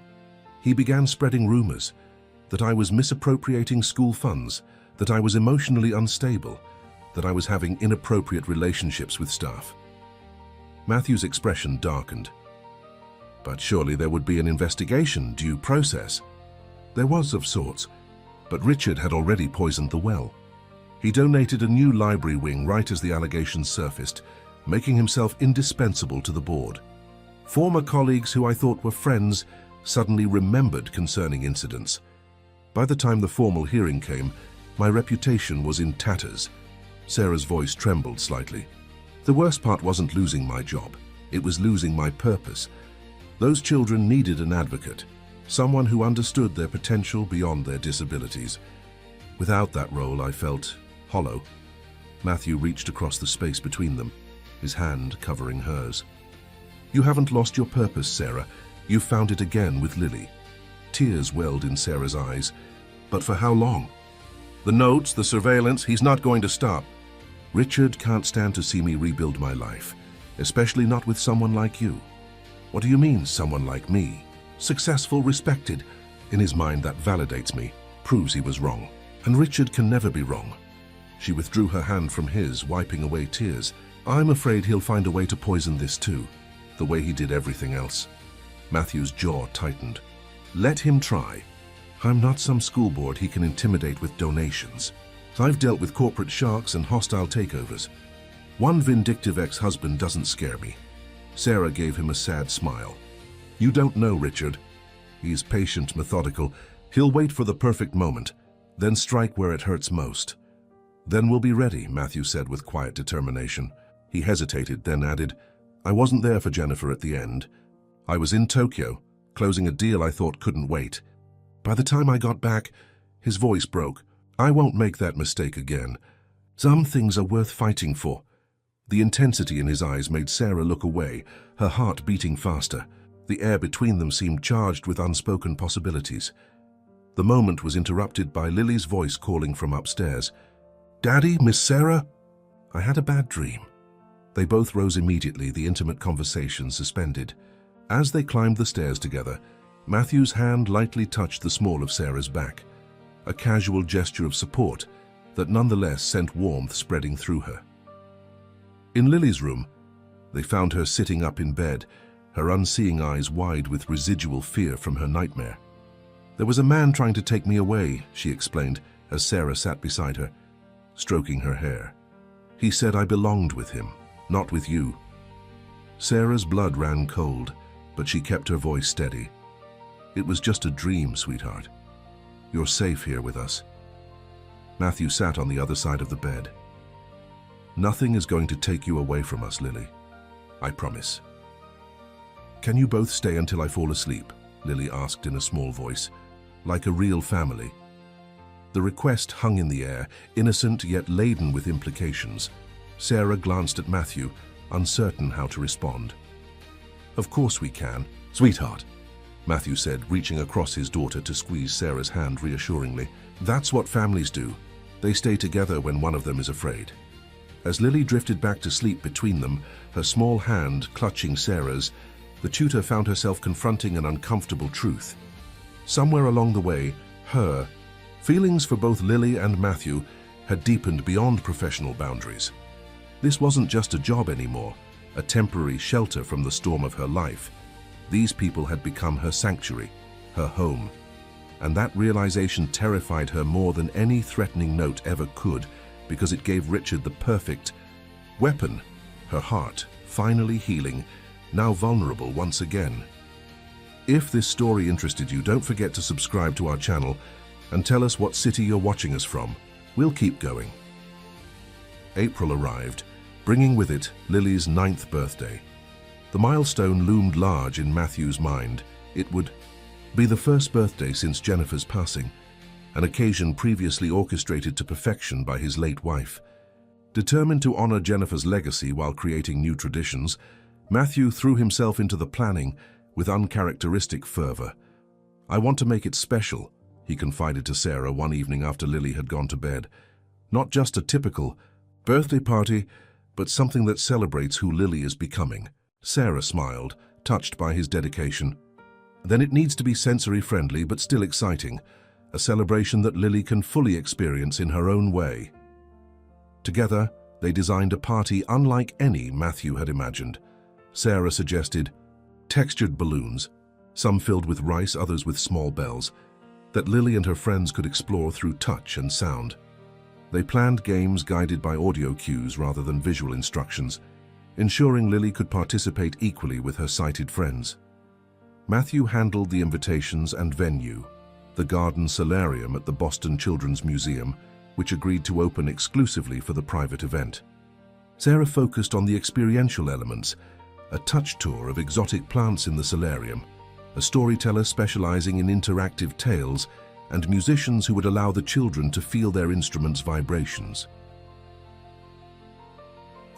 He began spreading rumors that I was misappropriating school funds, that I was emotionally unstable, that I was having inappropriate relationships with staff." Matthew's expression darkened. "But surely there would be an investigation, due process." "There was of sorts, but Richard had already poisoned the well. He donated a new library wing right as the allegations surfaced, making himself indispensable to the board. Former colleagues who I thought were friends suddenly remembered concerning incidents. By the time the formal hearing came, my reputation was in tatters." Sarah's voice trembled slightly. "The worst part wasn't losing my job. It was losing my purpose. Those children needed an advocate, someone who understood their potential beyond their disabilities. Without that role, I felt hollow." Matthew reached across the space between them, his hand covering hers. "You haven't lost your purpose, Sarah. You've found it again with Lily." Tears welled in Sarah's eyes. "But for how long?" "The notes, the surveillance, he's not going to stop." "Richard can't stand to see me rebuild my life, especially not with someone like you." "What do you mean, someone like me?" "Successful, respected. In his mind, that validates me, proves he was wrong. And Richard can never be wrong." She withdrew her hand from his, wiping away tears. "I'm afraid he'll find a way to poison this too, the way he did everything else." Matthew's jaw tightened. "Let him try. I'm not some school board he can intimidate with donations. I've dealt with corporate sharks and hostile takeovers. One vindictive ex-husband doesn't scare me." Sarah gave him a sad smile. "You don't know Richard. He's patient, methodical. He'll wait for the perfect moment, then strike where it hurts most." "Then we'll be ready," Matthew said with quiet determination. He hesitated, then added, "I wasn't there for Jennifer at the end. I was in Tokyo, closing a deal I thought couldn't wait. By the time I got back," his voice broke, "I won't make that mistake again. Some things are worth fighting for." The intensity in his eyes made Sarah look away, her heart beating faster. The air between them seemed charged with unspoken possibilities. The moment was interrupted by Lily's voice calling from upstairs. "Daddy, Miss Sarah?" "I had a bad dream." They both rose immediately, the intimate conversation suspended. As they climbed the stairs together, Matthew's hand lightly touched the small of Sarah's back, a casual gesture of support that nonetheless sent warmth spreading through her. In Lily's room, they found her sitting up in bed, her unseeing eyes wide with residual fear from her nightmare. "There was a man trying to take me away," she explained as Sarah sat beside her, stroking her hair. "He said I belonged with him, not with you." Sarah's blood ran cold, but she kept her voice steady. "It was just a dream, sweetheart. You're safe here with us." Matthew sat on the other side of the bed. "Nothing is going to take you away from us, Lily. I promise." "Can you both stay until I fall asleep?" Lily asked in a small voice, like a real family. The request hung in the air, innocent yet laden with implications. Sarah glanced at Matthew, uncertain how to respond. "Of course we can, sweetheart," Matthew said, reaching across his daughter to squeeze Sarah's hand reassuringly. "That's what families do. They stay together when one of them is afraid." As Lily drifted back to sleep between them, her small hand clutching Sarah's, the tutor found herself confronting an uncomfortable truth. Somewhere along the way, her feelings for both Lily and Matthew had deepened beyond professional boundaries. This wasn't just a job anymore, a temporary shelter from the storm of her life. These people had become her sanctuary, her home. And that realization terrified her more than any threatening note ever could, because it gave Richard the perfect weapon, her heart, finally healing, now vulnerable once again. If this story interested you, don't forget to subscribe to our channel and tell us what city you're watching us from. We'll keep going. April arrived, bringing with it Lily's 9th birthday. The milestone loomed large in Matthew's mind. It would be the first birthday since Jennifer's passing, an occasion previously orchestrated to perfection by his late wife. Determined to honor Jennifer's legacy while creating new traditions, Matthew threw himself into the planning with uncharacteristic fervor. "I want to make it special," he confided to Sarah one evening after Lily had gone to bed. "Not just a typical birthday party, but something that celebrates who Lily is becoming." Sarah smiled, touched by his dedication. "Then it needs to be sensory-friendly but still exciting, a celebration that Lily can fully experience in her own way." Together, they designed a party unlike any Matthew had imagined. Sarah suggested textured balloons, some filled with rice, others with small bells, that Lily and her friends could explore through touch and sound. They planned games guided by audio cues rather than visual instructions, ensuring Lily could participate equally with her sighted friends. Matthew handled the invitations and venue, the garden solarium at the Boston Children's Museum, which agreed to open exclusively for the private event. Sarah focused on the experiential elements, a touch tour of exotic plants in the solarium, a storyteller specializing in interactive tales, and musicians who would allow the children to feel their instruments' vibrations.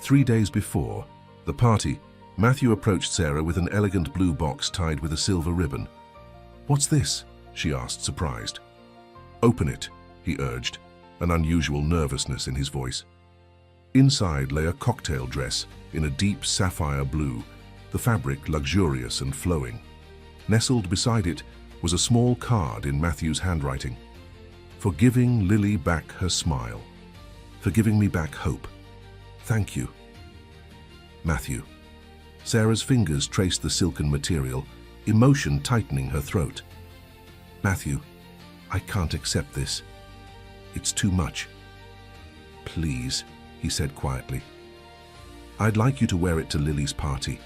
3 days before the party, Matthew approached Sarah with an elegant blue box tied with a silver ribbon. "What's this?" she asked, surprised. "Open it," he urged, an unusual nervousness in his voice. Inside lay a cocktail dress in a deep sapphire blue, the fabric luxurious and flowing. Nestled beside it was a small card in Matthew's handwriting. "For giving Lily back her smile. For giving me back hope. Thank you. Matthew." Sarah's fingers traced the silken material, emotion tightening her throat. "Matthew, I can't accept this. It's too much." "Please," he said quietly. "I'd like you to wear it to Lily's party.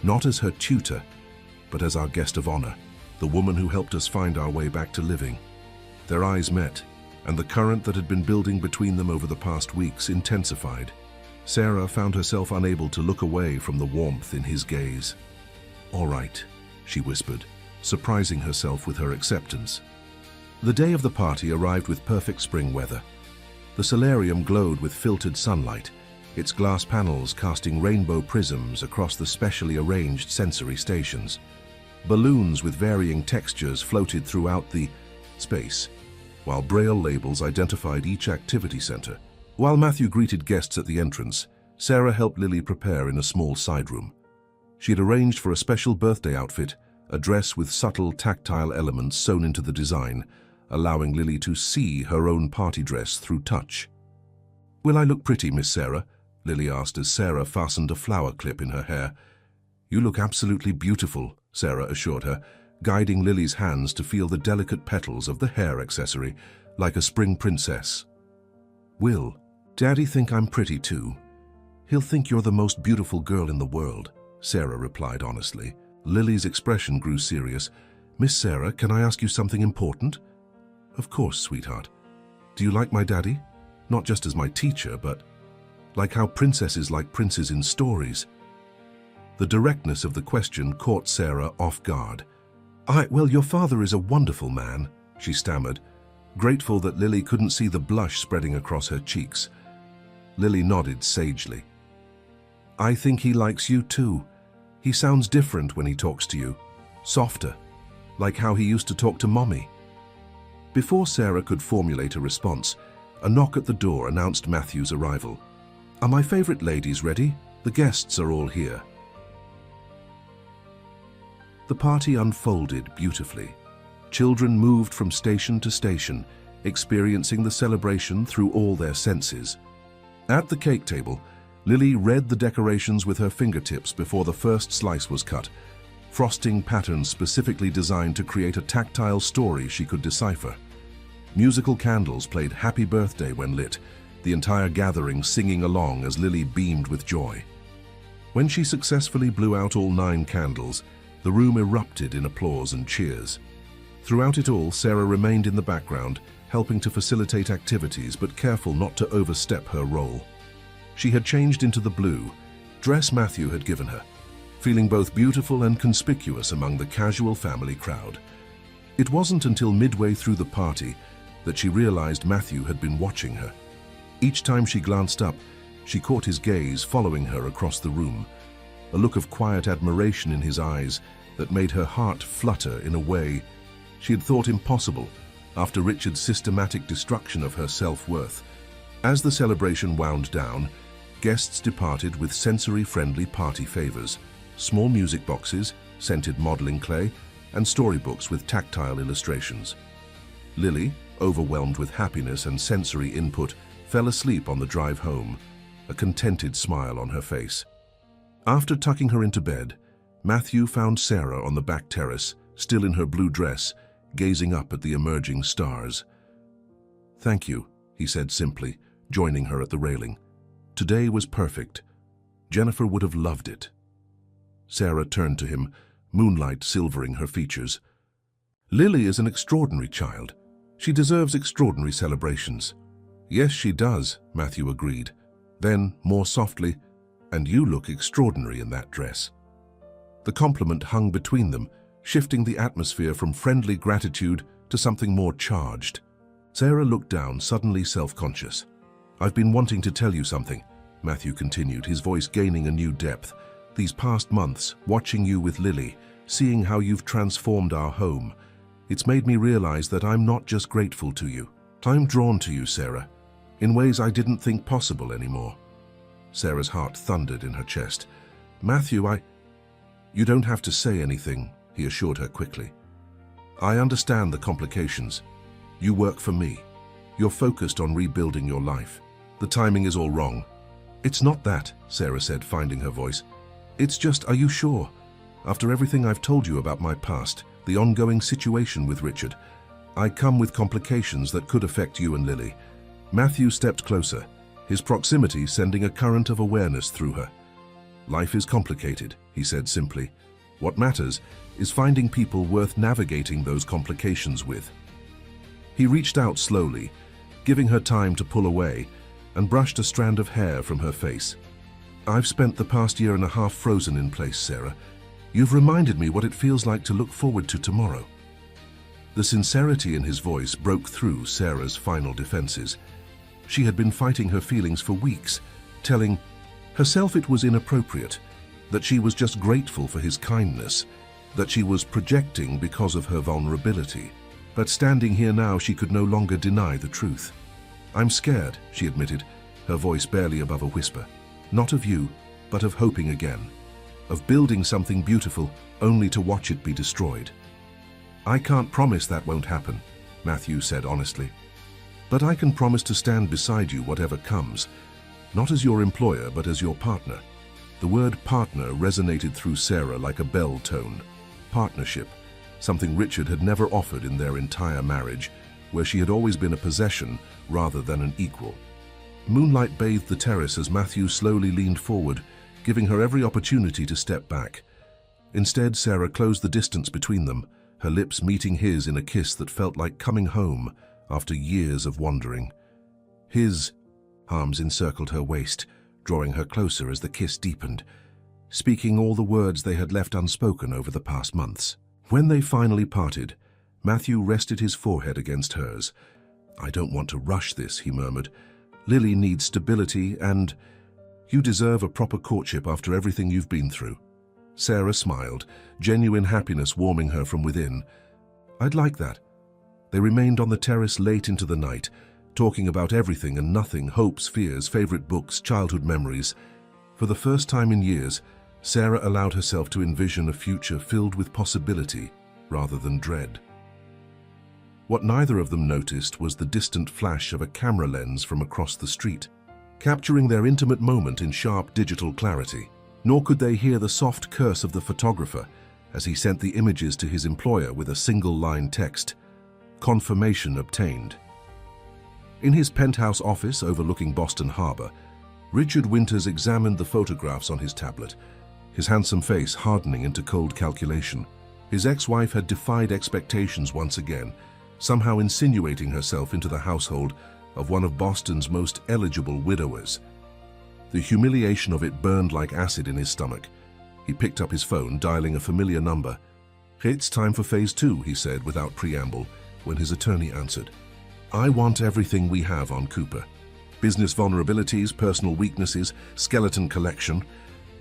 Not as her tutor, but as our guest of honor, the woman who helped us find our way back to living." Their eyes met, and the current that had been building between them over the past weeks intensified. Sarah found herself unable to look away from the warmth in his gaze. "All right," she whispered, surprising herself with her acceptance. The day of the party arrived with perfect spring weather. The solarium glowed with filtered sunlight, its glass panels casting rainbow prisms across the specially arranged sensory stations. Balloons with varying textures floated throughout the space, while Braille labels identified each activity center. While Matthew greeted guests at the entrance, Sarah helped Lily prepare in a small side room. She had arranged for a special birthday outfit, a dress with subtle tactile elements sewn into the design, allowing Lily to see her own party dress through touch. "Will I look pretty, Miss Sarah?" Lily asked as Sarah fastened a flower clip in her hair. "You look absolutely beautiful," Sarah assured her, guiding Lily's hands to feel the delicate petals of the hair accessory, like a spring princess. "Will Daddy think I'm pretty too? He'll think you're the most beautiful girl in the world," Sarah replied honestly. Lily's expression grew serious. "Miss Sarah, can I ask you something important?" "Of course, sweetheart. Do you like my daddy? Not just as my teacher, but like how princesses like princes in stories." The directness of the question caught Sarah off guard. Well, your father is a wonderful man," she stammered, grateful that Lily couldn't see the blush spreading across her cheeks. Lily nodded sagely. "I think he likes you too. He sounds different when he talks to you, softer, like how he used to talk to Mommy." Before Sarah could formulate a response, a knock at the door announced Matthew's arrival. "Are my favorite ladies ready? The guests are all here." The party unfolded beautifully. Children moved from station to station, experiencing the celebration through all their senses. At the cake table, Lily read the decorations with her fingertips before the first slice was cut, frosting patterns specifically designed to create a tactile story she could decipher. Musical candles played Happy Birthday when lit, the entire gathering singing along as Lily beamed with joy. When she successfully blew out all 9 candles, the room erupted in applause and cheers. Throughout it all, Sarah remained in the background, helping to facilitate activities but careful not to overstep her role. She had changed into the blue dress Matthew had given her, feeling both beautiful and conspicuous among the casual family crowd. It wasn't until midway through the party that she realized Matthew had been watching her. Each time she glanced up, she caught his gaze following her across the room, a look of quiet admiration in his eyes that made her heart flutter in a way she had thought impossible after Richard's systematic destruction of her self-worth. As the celebration wound down, guests departed with sensory-friendly party favors, small music boxes, scented modeling clay, and storybooks with tactile illustrations. Lily, overwhelmed with happiness and sensory input, fell asleep on the drive home, a contented smile on her face. After tucking her into bed, Matthew found Sarah on the back terrace, still in her blue dress, gazing up at the emerging stars. "Thank you," he said simply, joining her at the railing. "Today was perfect. Jennifer would have loved it." Sarah turned to him, moonlight silvering her features. "Lily is an extraordinary child. She deserves extraordinary celebrations." "Yes, she does," Matthew agreed. Then, more softly, "And you look extraordinary in that dress." The compliment hung between them, shifting the atmosphere from friendly gratitude to something more charged. Sarah looked down, suddenly self-conscious. "I've been wanting to tell you something," Matthew continued, his voice gaining a new depth. "These past months, watching you with Lily, seeing how you've transformed our home, it's made me realize that I'm not just grateful to you. I'm drawn to you, Sarah, in ways I didn't think possible anymore." Sarah's heart thundered in her chest. "Matthew, You don't have to say anything," he assured her quickly. "I understand the complications. You work for me. You're focused on rebuilding your life. The timing is all wrong." "It's not that," Sarah said, finding her voice. "It's just, are you sure? After everything I've told you about my past, the ongoing situation with Richard, I come with complications that could affect you and Lily." Matthew stepped closer, his proximity sending a current of awareness through her. "Life is complicated," he said simply. "What matters is finding people worth navigating those complications with." He reached out slowly, giving her time to pull away, and brushed a strand of hair from her face. "I've spent the past year and a half frozen in place, Sarah. You've reminded me what it feels like to look forward to tomorrow." The sincerity in his voice broke through Sarah's final defenses. She had been fighting her feelings for weeks, telling herself it was inappropriate, that she was just grateful for his kindness, that she was projecting because of her vulnerability. But standing here now, she could no longer deny the truth. "I'm scared," she admitted, her voice barely above a whisper. "Not of you, but of hoping again." of building something beautiful only to watch it be destroyed. "I can't promise that won't happen," Matthew said honestly. "But I can promise to stand beside you whatever comes, not as your employer but as your partner." The word partner resonated through Sarah like a bell tone. Partnership, something Richard had never offered in their entire marriage, where she had always been a possession rather than an equal. Moonlight bathed the terrace as Matthew slowly leaned forward, giving her every opportunity to step back. Instead, Sarah closed the distance between them, her lips meeting his in a kiss that felt like coming home after years of wandering. His arms encircled her waist, drawing her closer as the kiss deepened, speaking all the words they had left unspoken over the past months. When they finally parted, Matthew rested his forehead against hers. "I don't want to rush this," he murmured. "Lily needs stability, and you deserve a proper courtship after everything you've been through." Sarah smiled, genuine happiness warming her from within. "I'd like that." They remained on the terrace late into the night, talking about everything and nothing, hopes, fears, favorite books, childhood memories. For the first time in years, Sarah allowed herself to envision a future filled with possibility rather than dread. What neither of them noticed was the distant flash of a camera lens from across the street, capturing their intimate moment in sharp digital clarity. Nor could they hear the soft curse of the photographer as he sent the images to his employer with a single-line text: "Confirmation obtained." In his penthouse office overlooking Boston Harbor, Richard Winters examined the photographs on his tablet, his handsome face hardening into cold calculation. His ex-wife had defied expectations once again, somehow insinuating herself into the household of one of Boston's most eligible widowers. The humiliation of it burned like acid in his stomach. He picked up his phone, dialing a familiar number. "It's time for phase 2, he said without preamble, when his attorney answered. "I want everything we have on Cooper. Business vulnerabilities, personal weaknesses, skeleton collection,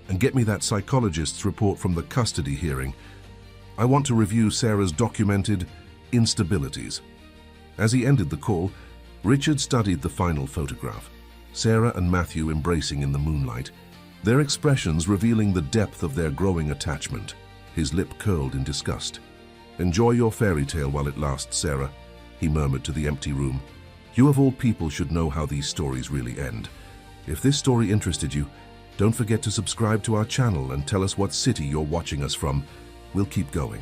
and get me that psychologist's report from the custody hearing. I want to review Sarah's documented instabilities." As he ended the call, Richard studied the final photograph, Sarah and Matthew embracing in the moonlight, their expressions revealing the depth of their growing attachment. His lip curled in disgust. "Enjoy your fairy tale while it lasts, Sarah," he murmured to the empty room. "You of all people should know how these stories really end. If this story interested you, don't forget to subscribe to our channel and tell us what city you're watching us from. We'll keep going."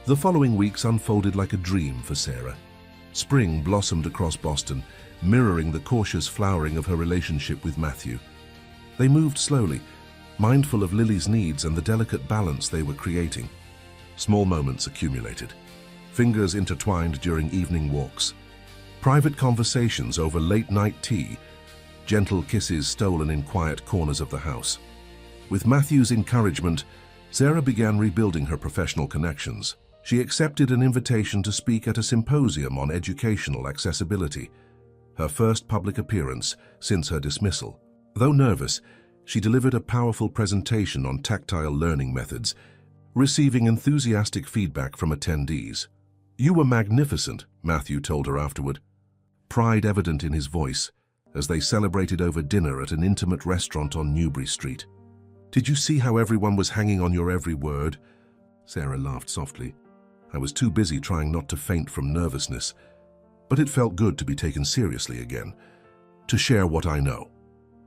The following weeks unfolded like a dream for Sarah. Spring blossomed across Boston, mirroring the cautious flowering of her relationship with Matthew. They moved slowly, mindful of Lily's needs and the delicate balance they were creating. Small moments accumulated. Fingers intertwined during evening walks. Private conversations over late-night tea. Gentle kisses stolen in quiet corners of the house. With Matthew's encouragement, Sarah began rebuilding her professional connections. She accepted an invitation to speak at a symposium on educational accessibility, her first public appearance since her dismissal. Though nervous, she delivered a powerful presentation on tactile learning methods, receiving enthusiastic feedback from attendees. "You were magnificent," Matthew told her afterward, pride evident in his voice as they celebrated over dinner at an intimate restaurant on Newbury Street. "Did you see how everyone was hanging on your every word?" Sarah laughed softly. "I was too busy trying not to faint from nervousness. But it felt good to be taken seriously again, to share what I know."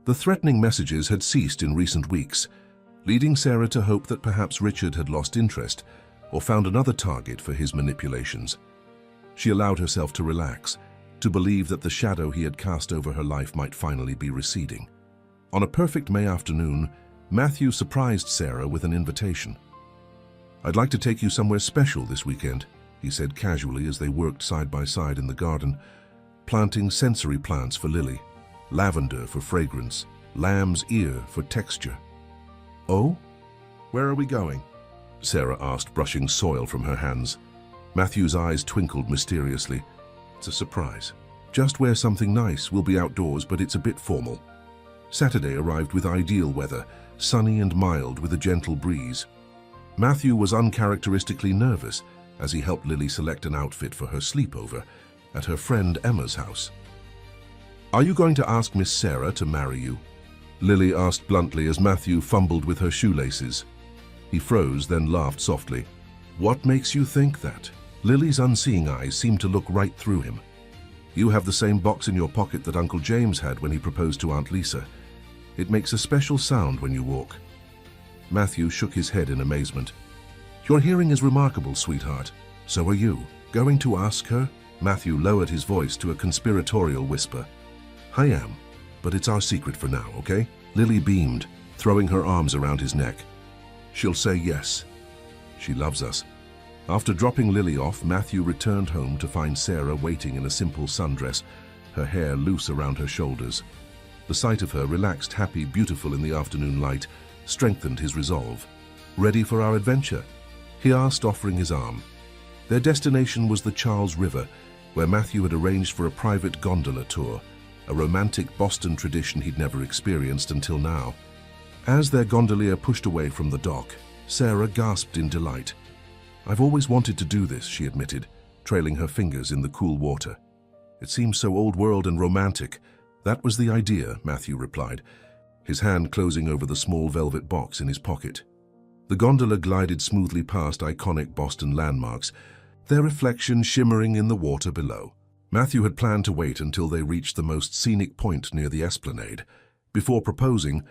The threatening messages had ceased in recent weeks, leading Sarah to hope that perhaps Richard had lost interest or found another target for his manipulations. She allowed herself to relax, to believe that the shadow he had cast over her life might finally be receding. On a perfect May afternoon, Matthew surprised Sarah with an invitation. "I'd like to take you somewhere special this weekend," he said casually as they worked side by side in the garden, planting sensory plants for Lily, lavender for fragrance, lamb's ear for texture. "Oh? Where are we going?" Sarah asked, brushing soil from her hands. Matthew's eyes twinkled mysteriously. "It's a surprise. Just wear something nice. We'll be outdoors, but it's a bit formal." Saturday arrived with ideal weather, sunny and mild with a gentle breeze. Matthew was uncharacteristically nervous as he helped Lily select an outfit for her sleepover at her friend Emma's house. "Are you going to ask Miss Sarah to marry you?" Lily asked bluntly as Matthew fumbled with her shoelaces. He froze, then laughed softly. What makes you think that? Lily's unseeing eyes seemed to look right through him. You have the same box in your pocket that Uncle James had when he proposed to Aunt Lisa. It makes a special sound when you walk. Matthew shook his head in amazement. Your hearing is remarkable, sweetheart. So are you. Going to ask her? Matthew lowered his voice to a conspiratorial whisper. I am, but it's our secret for now, okay? Lily beamed, throwing her arms around his neck. She'll say yes. She loves us. After dropping Lily off, Matthew returned home to find Sarah waiting in a simple sundress, her hair loose around her shoulders. The sight of her, relaxed, happy, beautiful in the afternoon light, strengthened his resolve. Ready for our adventure? He asked, offering his arm. Their destination was the Charles River, where Matthew had arranged for a private gondola tour, a romantic Boston tradition he'd never experienced until now. As their gondolier pushed away from the dock, Sarah gasped in delight. I've always wanted to do this, she admitted, trailing her fingers in the cool water. It seems so old-world and romantic. That was the idea, Matthew replied, his hand closing over the small velvet box in his pocket. The gondola glided smoothly past iconic Boston landmarks, their reflection shimmering in the water below. Matthew had planned to wait until they reached the most scenic point near the esplanade, before proposing,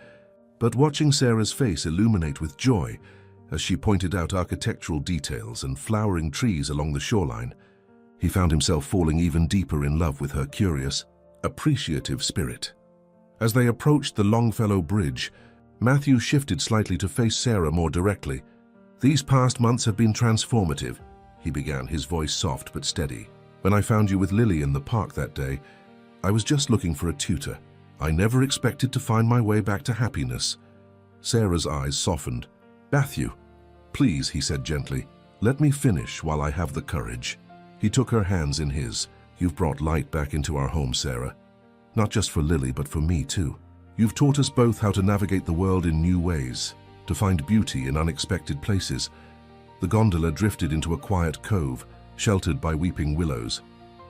but watching Sarah's face illuminate with joy as she pointed out architectural details and flowering trees along the shoreline, he found himself falling even deeper in love with her curious, appreciative spirit. As they approached the Longfellow Bridge, Matthew shifted slightly to face Sarah more directly. These past months have been transformative, he began, his voice soft but steady. When I found you with Lily in the park that day, I was just looking for a tutor. I never expected to find my way back to happiness. Sarah's eyes softened. Matthew, please, he said gently, let me finish while I have the courage. He took her hands in his. You've brought light back into our home, Sarah. Not just for Lily, but for me too. You've taught us both how to navigate the world in new ways, to find beauty in unexpected places. The gondola drifted into a quiet cove, sheltered by weeping willows.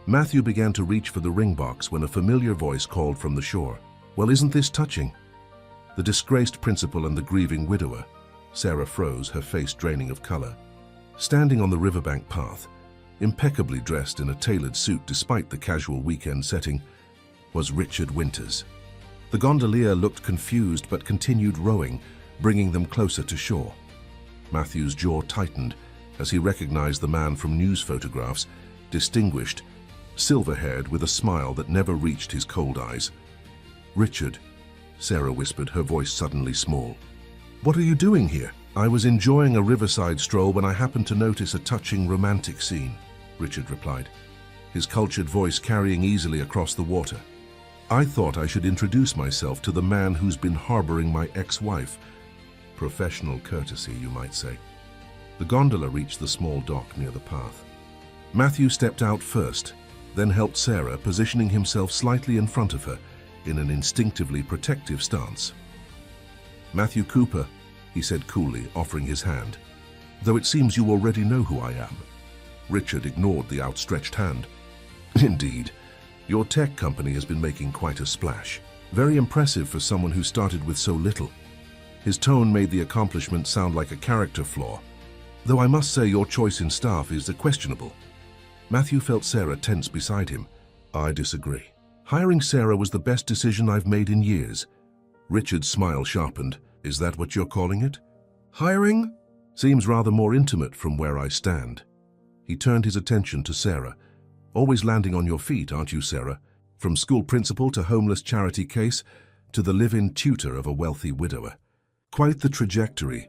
Matthew began to reach for the ring box when a familiar voice called from the shore. Well, isn't this touching? The disgraced principal and the grieving widower. Sarah froze, her face draining of color. Standing on the riverbank path, impeccably dressed in a tailored suit despite the casual weekend setting, was Richard Winters. The gondolier looked confused but continued rowing, bringing them closer to shore. Matthew's jaw tightened as he recognized the man from news photographs, distinguished, silver-haired with a smile that never reached his cold eyes. Richard, Sarah whispered, her voice suddenly small. What are you doing here? I was enjoying a riverside stroll when I happened to notice a touching romantic scene, Richard replied, his cultured voice carrying easily across the water. I thought I should introduce myself to the man who's been harboring my ex-wife. Professional courtesy, you might say. The gondola reached the small dock near the path. Matthew stepped out first, then helped Sarah, positioning himself slightly in front of her in an instinctively protective stance. Matthew Cooper, he said coolly, offering his hand. Though it seems you already know who I am. Richard ignored the outstretched hand. Indeed, your tech company has been making quite a splash. Very impressive for someone who started with so little. His tone made the accomplishment sound like a character flaw, though I must say your choice in staff is questionable. Matthew felt Sarah tense beside him. I disagree. Hiring Sarah was the best decision I've made in years. Richard's smile sharpened. Is that what you're calling it? Hiring? Seems rather more intimate from where I stand. He turned his attention to Sarah. Always landing on your feet, aren't you, Sarah? From school principal to homeless charity case to the live-in tutor of a wealthy widower. Quite the trajectory.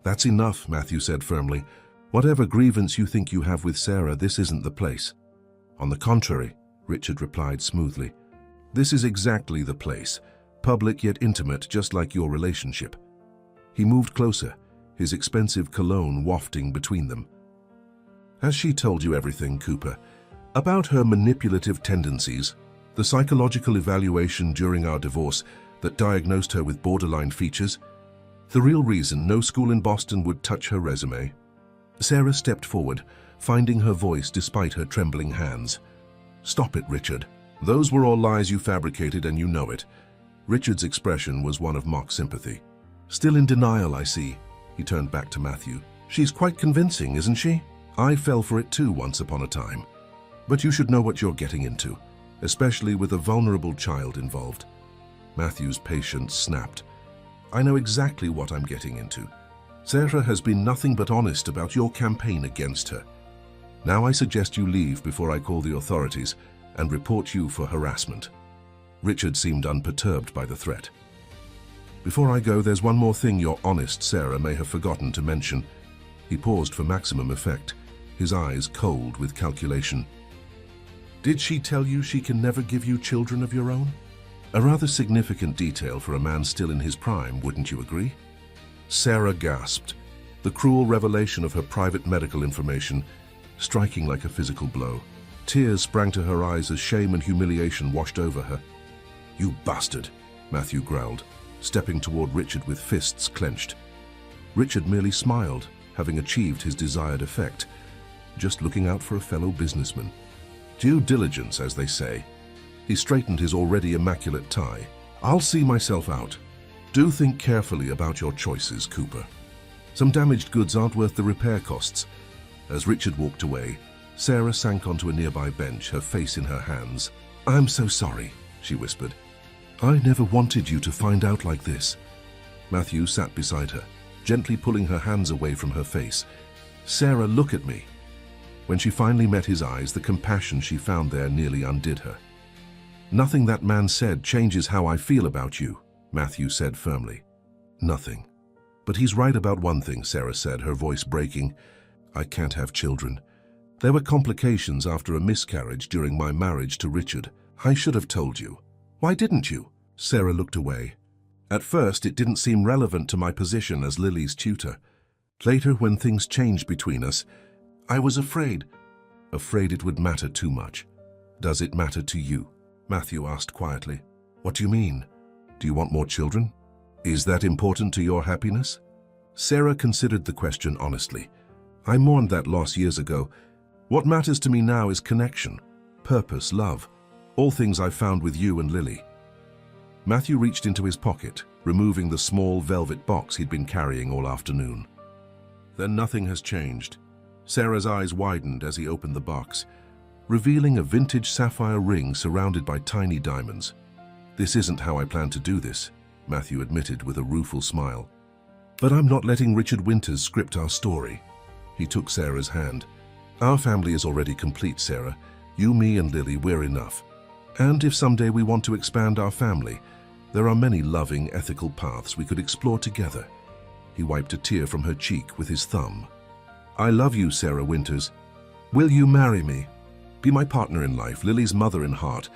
That's enough, Matthew said firmly. Whatever grievance you think you have with Sarah, this isn't the place. On the contrary, Richard replied smoothly. This is exactly the place. Public yet intimate, just like your relationship. He moved closer, his expensive cologne wafting between them. Has she told you everything, Cooper? About her manipulative tendencies, the psychological evaluation during our divorce that diagnosed her with borderline features, the real reason no school in Boston would touch her resume? Sarah stepped forward, finding her voice despite her trembling hands. Stop it, Richard. Those were all lies you fabricated and you know it. Richard's expression was one of mock sympathy. Still in denial, I see. He turned back to Matthew. She's quite convincing, isn't she? I fell for it too once upon a time. But you should know what you're getting into, especially with a vulnerable child involved. Matthew's patience snapped. I know exactly what I'm getting into. Sarah has been nothing but honest about your campaign against her. Now I suggest you leave before I call the authorities and report you for harassment. Richard seemed unperturbed by the threat. Before I go, there's one more thing your honest Sarah may have forgotten to mention. He paused for maximum effect, his eyes cold with calculation. Did she tell you she can never give you children of your own? A rather significant detail for a man still in his prime, wouldn't you agree? Sarah gasped, the cruel revelation of her private medical information striking like a physical blow. Tears sprang to her eyes as shame and humiliation washed over her. You bastard, Matthew growled, stepping toward Richard with fists clenched. Richard merely smiled, having achieved his desired effect, just looking out for a fellow businessman. Due diligence, as they say. He straightened his already immaculate tie. I'll see myself out. Do think carefully about your choices, Cooper. Some damaged goods aren't worth the repair costs. As Richard walked away, Sarah sank onto a nearby bench, her face in her hands. I'm so sorry, she whispered. I never wanted you to find out like this. Matthew sat beside her, gently pulling her hands away from her face. Sarah, look at me. When she finally met his eyes, the compassion she found there nearly undid her. Nothing that man said changes how I feel about you, Matthew said firmly. Nothing. But he's right about one thing, Sarah said, her voice breaking. I can't have children. There were complications after a miscarriage during my marriage to Richard. I should have told you. Why didn't you? Sarah looked away. At first, it didn't seem relevant to my position as Lily's tutor. Later, when things changed between us, I was afraid it would matter too much. Does it matter to you? Matthew asked quietly. What do you mean? Do you want more children? Is that important to your happiness? Sarah considered the question honestly. I mourned that loss years ago. What matters to me now is connection, purpose, love, all things I found with you and Lily. Matthew reached into his pocket, removing the small velvet box he'd been carrying all afternoon. Then nothing has changed. Sarah's eyes widened as he opened the box, revealing a vintage sapphire ring surrounded by tiny diamonds. This isn't how I planned to do this, Matthew admitted with a rueful smile. But I'm not letting Richard Winters script our story. He took Sarah's hand. Our family is already complete, Sarah. You, me, and Lily, we're enough. And if someday we want to expand our family, there are many loving, ethical paths we could explore together. He wiped a tear from her cheek with his thumb. I love you, Sarah Winters. Will you marry me? Be my partner in life, Lily's mother in heart,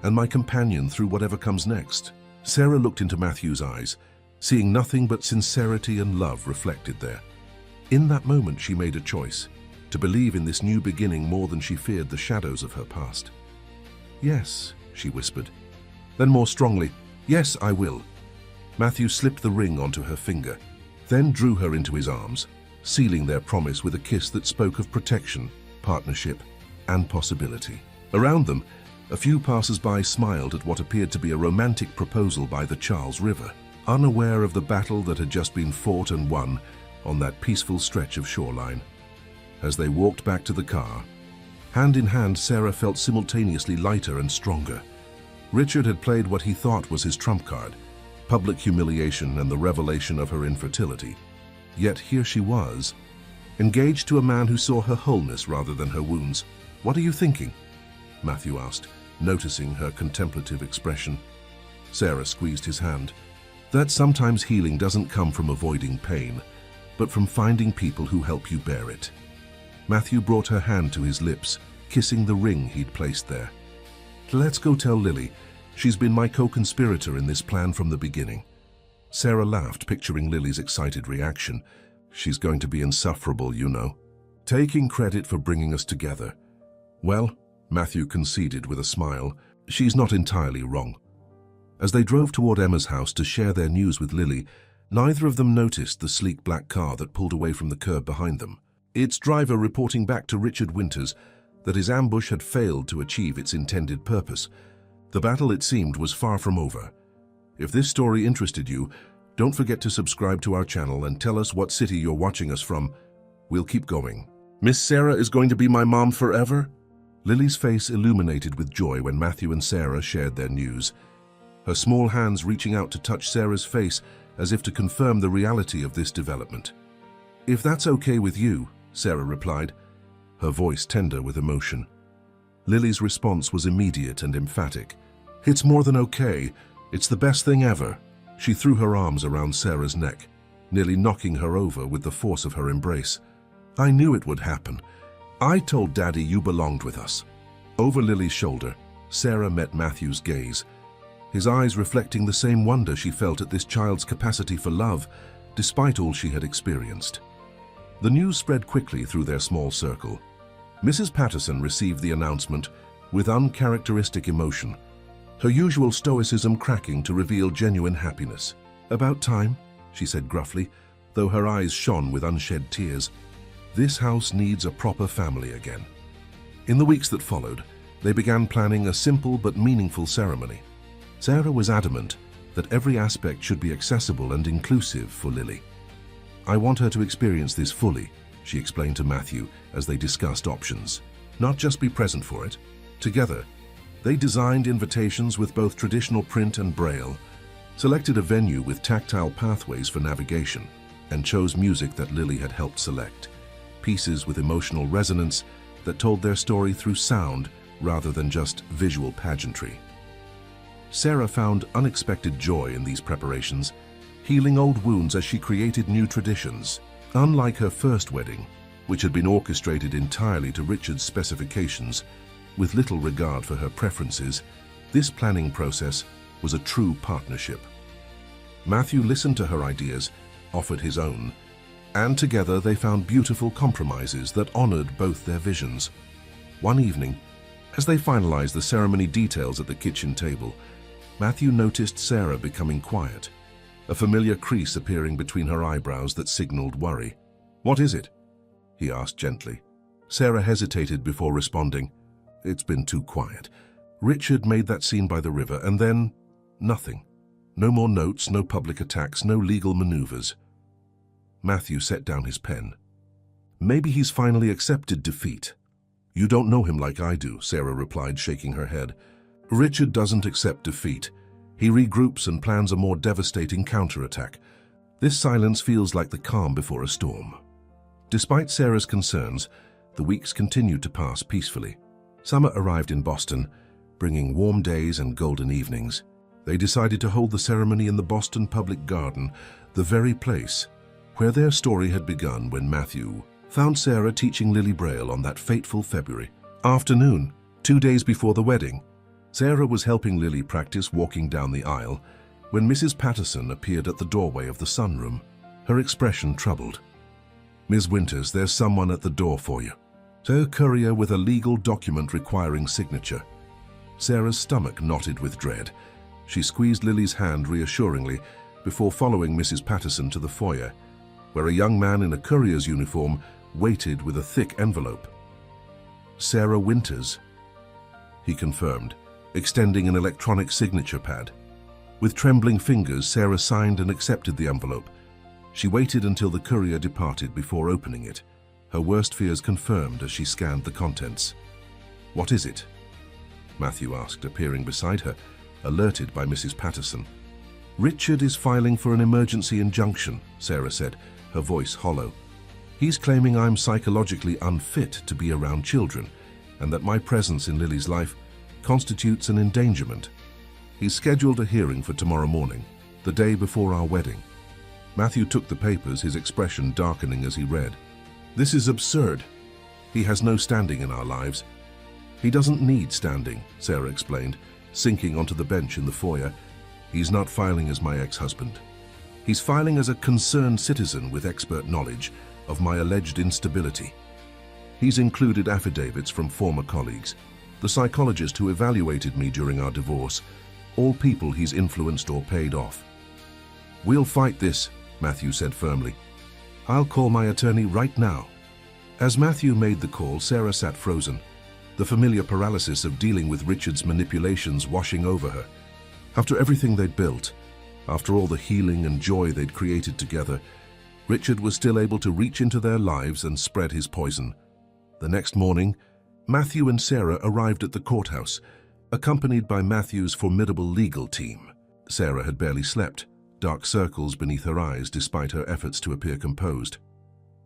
and my companion through whatever comes next. Sarah looked into Matthew's eyes, seeing nothing but sincerity and love reflected there. In that moment, she made a choice, to believe in this new beginning more than she feared the shadows of her past. Yes, she whispered. Then more strongly, yes, I will. Matthew slipped the ring onto her finger, then drew her into his arms, sealing their promise with a kiss that spoke of protection, partnership, and possibility. Around them, a few passers-by smiled at what appeared to be a romantic proposal by the Charles River, unaware of the battle that had just been fought and won on that peaceful stretch of shoreline. As they walked back to the car, hand in hand, Sarah felt simultaneously lighter and stronger. Richard had played what he thought was his trump card, public humiliation and the revelation of her infertility. Yet here she was, engaged to a man who saw her wholeness rather than her wounds. What are you thinking? Matthew asked, noticing her contemplative expression. Sarah squeezed his hand. That sometimes healing doesn't come from avoiding pain, but from finding people who help you bear it. Matthew brought her hand to his lips, kissing the ring he'd placed there. Let's go tell Lily. She's been my co-conspirator in this plan from the beginning. Sarah laughed, picturing Lily's excited reaction. She's going to be insufferable, you know. Taking credit for bringing us together. Well, Matthew conceded with a smile, she's not entirely wrong. As they drove toward Emma's house to share their news with Lily, neither of them noticed the sleek black car that pulled away from the curb behind them. Its driver reporting back to Richard Winters that his ambush had failed to achieve its intended purpose. The battle, it seemed, was far from over. If this story interested you, Don't forget to subscribe to our channel and tell us what city you're watching us from. We'll keep going. Miss Sarah is going to be my mom forever? Lily's face illuminated with joy when Matthew and Sarah shared their news, her small hands reaching out to touch Sarah's face as if to confirm the reality of this development. If that's okay with you, Sarah replied, her voice tender with emotion. Lily's response was immediate and emphatic. It's more than okay. It's the best thing ever. She threw her arms around Sarah's neck, nearly knocking her over with the force of her embrace. I knew it would happen. I told Daddy you belonged with us. Over Lily's shoulder, Sarah met Matthew's gaze, his eyes reflecting the same wonder she felt at this child's capacity for love, despite all she had experienced. The news spread quickly through their small circle. Mrs. Patterson received the announcement with uncharacteristic emotion, her usual stoicism cracking to reveal genuine happiness. About time, she said gruffly, though her eyes shone with unshed tears. This house needs a proper family again. In the weeks that followed, they began planning a simple but meaningful ceremony. Sarah was adamant that every aspect should be accessible and inclusive for Lily. I want her to experience this fully, she explained to Matthew as they discussed options. Not just be present for it. Together, they designed invitations with both traditional print and Braille, selected a venue with tactile pathways for navigation, and chose music that Lily had helped select, pieces with emotional resonance that told their story through sound rather than just visual pageantry. Sarah found unexpected joy in these preparations, healing old wounds as she created new traditions. Unlike her first wedding, which had been orchestrated entirely to Richard's specifications, with little regard for her preferences, this planning process was a true partnership. Matthew listened to her ideas, offered his own, and together they found beautiful compromises that honored both their visions. One evening, as they finalized the ceremony details at the kitchen table, Matthew noticed Sarah becoming quiet, a familiar crease appearing between her eyebrows that signaled worry. "What is it?" he asked gently. Sarah hesitated before responding. "It's been too quiet. Richard made that scene by the river, and then nothing. No more notes, no public attacks, no legal maneuvers." Matthew set down his pen. "Maybe he's finally accepted defeat." "You don't know him like I do," Sarah replied, shaking her head. "Richard doesn't accept defeat. He regroups and plans a more devastating counterattack. This silence feels like the calm before a storm." Despite Sarah's concerns, the weeks continued to pass peacefully. Summer arrived in Boston, bringing warm days and golden evenings. They decided to hold the ceremony in the Boston Public Garden, the very place where their story had begun when Matthew found Sarah teaching Lily Braille on that fateful February afternoon, 2 days before the wedding. Sarah was helping Lily practice walking down the aisle when Mrs. Patterson appeared at the doorway of the sunroom, her expression troubled. "Ms. Winters, there's someone at the door for you." "A courier with a legal document requiring signature." Sarah's stomach knotted with dread. She squeezed Lily's hand reassuringly before following Mrs. Patterson to the foyer, where a young man in a courier's uniform waited with a thick envelope. "Sarah Winters," he confirmed, extending an electronic signature pad. With trembling fingers, Sarah signed and accepted the envelope. She waited until the courier departed before opening it, her worst fears confirmed as she scanned the contents. "What is it?" Matthew asked, appearing beside her, alerted by Mrs. Patterson. "Richard is filing for an emergency injunction," Sarah said, her voice hollow. "He's claiming I'm psychologically unfit to be around children, and that my presence in Lily's life constitutes an endangerment. He's scheduled a hearing for tomorrow morning, the day before our wedding." Matthew took the papers, his expression darkening as he read. "This is absurd. He has no standing in our lives." "He doesn't need standing," Sarah explained, sinking onto the bench in the foyer. "He's not filing as my ex-husband. He's filing as a concerned citizen with expert knowledge of my alleged instability. He's included affidavits from former colleagues, the psychologist who evaluated me during our divorce, all people he's influenced or paid off." "We'll fight this," Matthew said firmly. "I'll call my attorney right now." As Matthew made the call, Sarah sat frozen, the familiar paralysis of dealing with Richard's manipulations washing over her. After everything they'd built, After all the healing and joy they'd created together, Richard was still able to reach into their lives and spread his poison. The next morning, Matthew and Sarah arrived at the courthouse, accompanied by Matthew's formidable legal team. Sarah had barely slept, dark circles beneath her eyes despite her efforts to appear composed.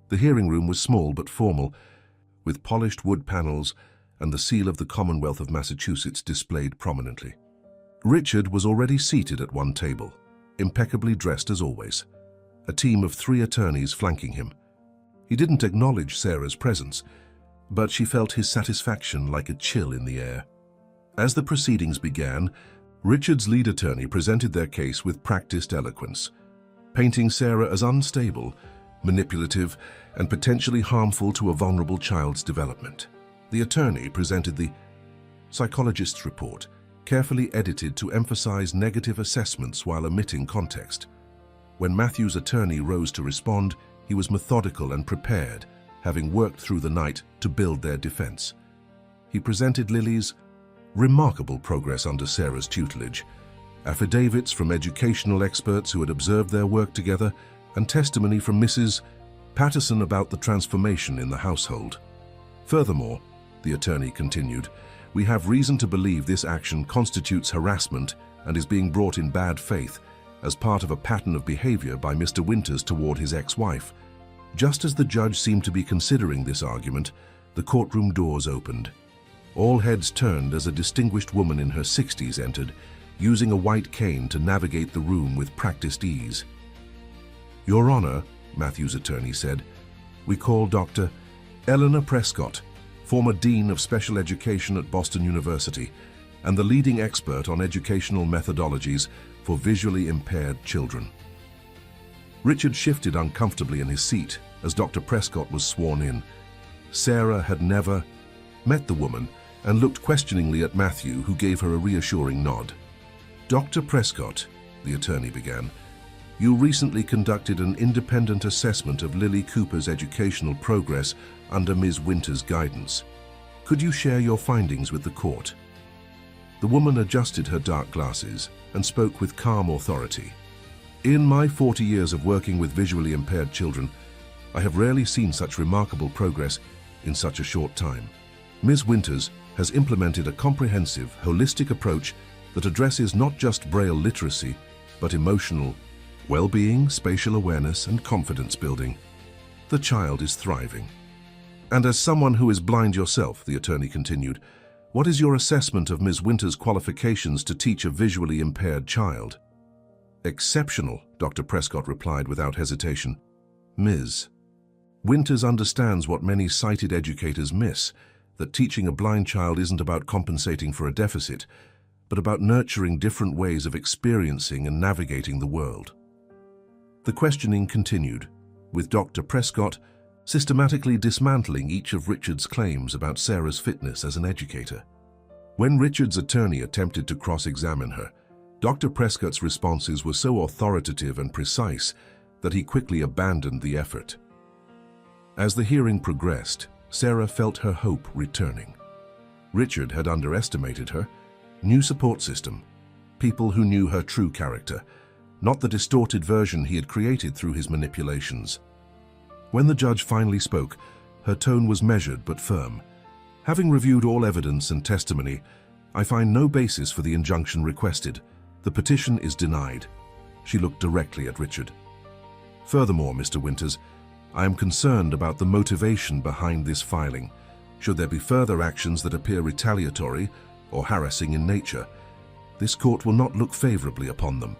The hearing room was small but formal, with polished wood panels and the seal of the Commonwealth of Massachusetts displayed prominently. Richard was already seated at one table, impeccably dressed as always, a team of 3 attorneys flanking him. He didn't acknowledge Sarah's presence, but she felt his satisfaction like a chill in the air. As the proceedings began, Richard's lead attorney presented their case with practiced eloquence, painting Sarah as unstable, manipulative, and potentially harmful to a vulnerable child's development. The attorney presented the psychologist's report, carefully edited to emphasize negative assessments while omitting context. When Matthew's attorney rose to respond, he was methodical and prepared, having worked through the night to build their defense. He presented Lily's remarkable progress under Sarah's tutelage, affidavits from educational experts who had observed their work together, and testimony from Mrs. Patterson about the transformation in the household. Furthermore, the attorney continued, we have reason to believe this action constitutes harassment and is being brought in bad faith as part of a pattern of behavior by Mr. Winters toward his ex-wife. Just as the judge seemed to be considering this argument, the courtroom doors opened. All heads turned as a distinguished woman in her 60s entered, using a white cane to navigate the room with practiced ease. Your Honor, Matthew's attorney said, we call Dr. Eleanor Prescott, former Dean of Special Education at Boston University, and the leading expert on educational methodologies for visually impaired children. Richard shifted uncomfortably in his seat as Dr. Prescott was sworn in. Sarah had never met the woman and looked questioningly at Matthew, who gave her a reassuring nod. Dr. Prescott, the attorney began, you recently conducted an independent assessment of Lily Cooper's educational progress under Ms. Winters' guidance. Could you share your findings with the court? The woman adjusted her dark glasses and spoke with calm authority. In my 40 years of working with visually impaired children, I have rarely seen such remarkable progress in such a short time. Ms. Winters has implemented a comprehensive, holistic approach that addresses not just Braille literacy, but emotional well-being, spatial awareness, and confidence building. The child is thriving. And as someone who is blind yourself, the attorney continued, what is your assessment of Ms. Winters' qualifications to teach a visually impaired child? Exceptional, Dr. Prescott replied without hesitation. Ms. Winters understands what many sighted educators miss, that teaching a blind child isn't about compensating for a deficit, but about nurturing different ways of experiencing and navigating the world. The questioning continued, with Dr. Prescott systematically dismantling each of Richard's claims about Sarah's fitness as an educator. When Richard's attorney attempted to cross-examine her, Dr. Prescott's responses were so authoritative and precise that he quickly abandoned the effort. As the hearing progressed, Sarah felt her hope returning. Richard had underestimated her. New support system, people who knew her true character, not the distorted version he had created through his manipulations. When the judge finally spoke, her tone was measured but firm. Having reviewed all evidence and testimony, I find no basis for the injunction requested. The petition is denied. She looked directly at Richard. Furthermore, Mr. Winters, I am concerned about the motivation behind this filing. Should there be further actions that appear retaliatory or harassing in nature, this court will not look favorably upon them.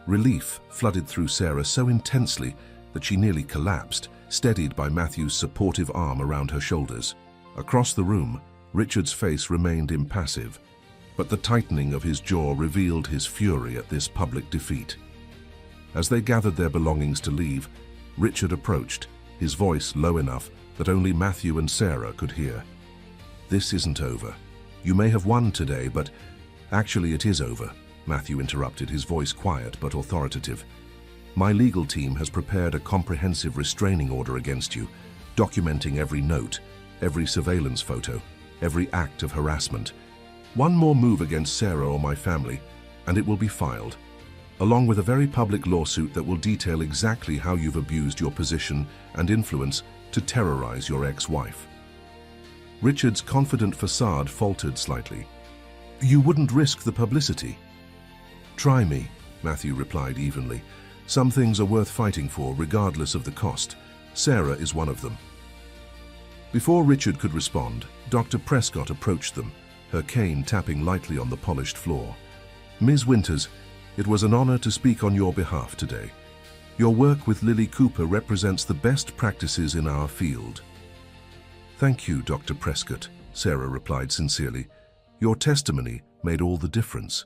Relief flooded through Sarah so intensely that she nearly collapsed, steadied by Matthew's supportive arm around her shoulders. Across the room, Richard's face remained impassive, but the tightening of his jaw revealed his fury at this public defeat. As they gathered their belongings to leave, Richard approached, his voice low enough that only Matthew and Sarah could hear. This isn't over. You may have won today, but actually it is over, Matthew interrupted, his voice quiet but authoritative. My legal team has prepared a comprehensive restraining order against you, documenting every note, every surveillance photo, every act of harassment. One more move against Sarah or my family, and it will be filed. along with a very public lawsuit that will detail exactly how you've abused your position and influence to terrorize your ex-wife. Richard's confident facade faltered slightly. You wouldn't risk the publicity? Try me, Matthew replied evenly. Some things are worth fighting for, regardless of the cost. Sarah is one of them. Before Richard could respond, Dr. Prescott approached them, her cane tapping lightly on the polished floor. Ms. Winters, it was an honor to speak on your behalf today. Your work with Lily Cooper represents the best practices in our field. Thank you, Dr. Prescott, Sarah replied sincerely. Your testimony made all the difference.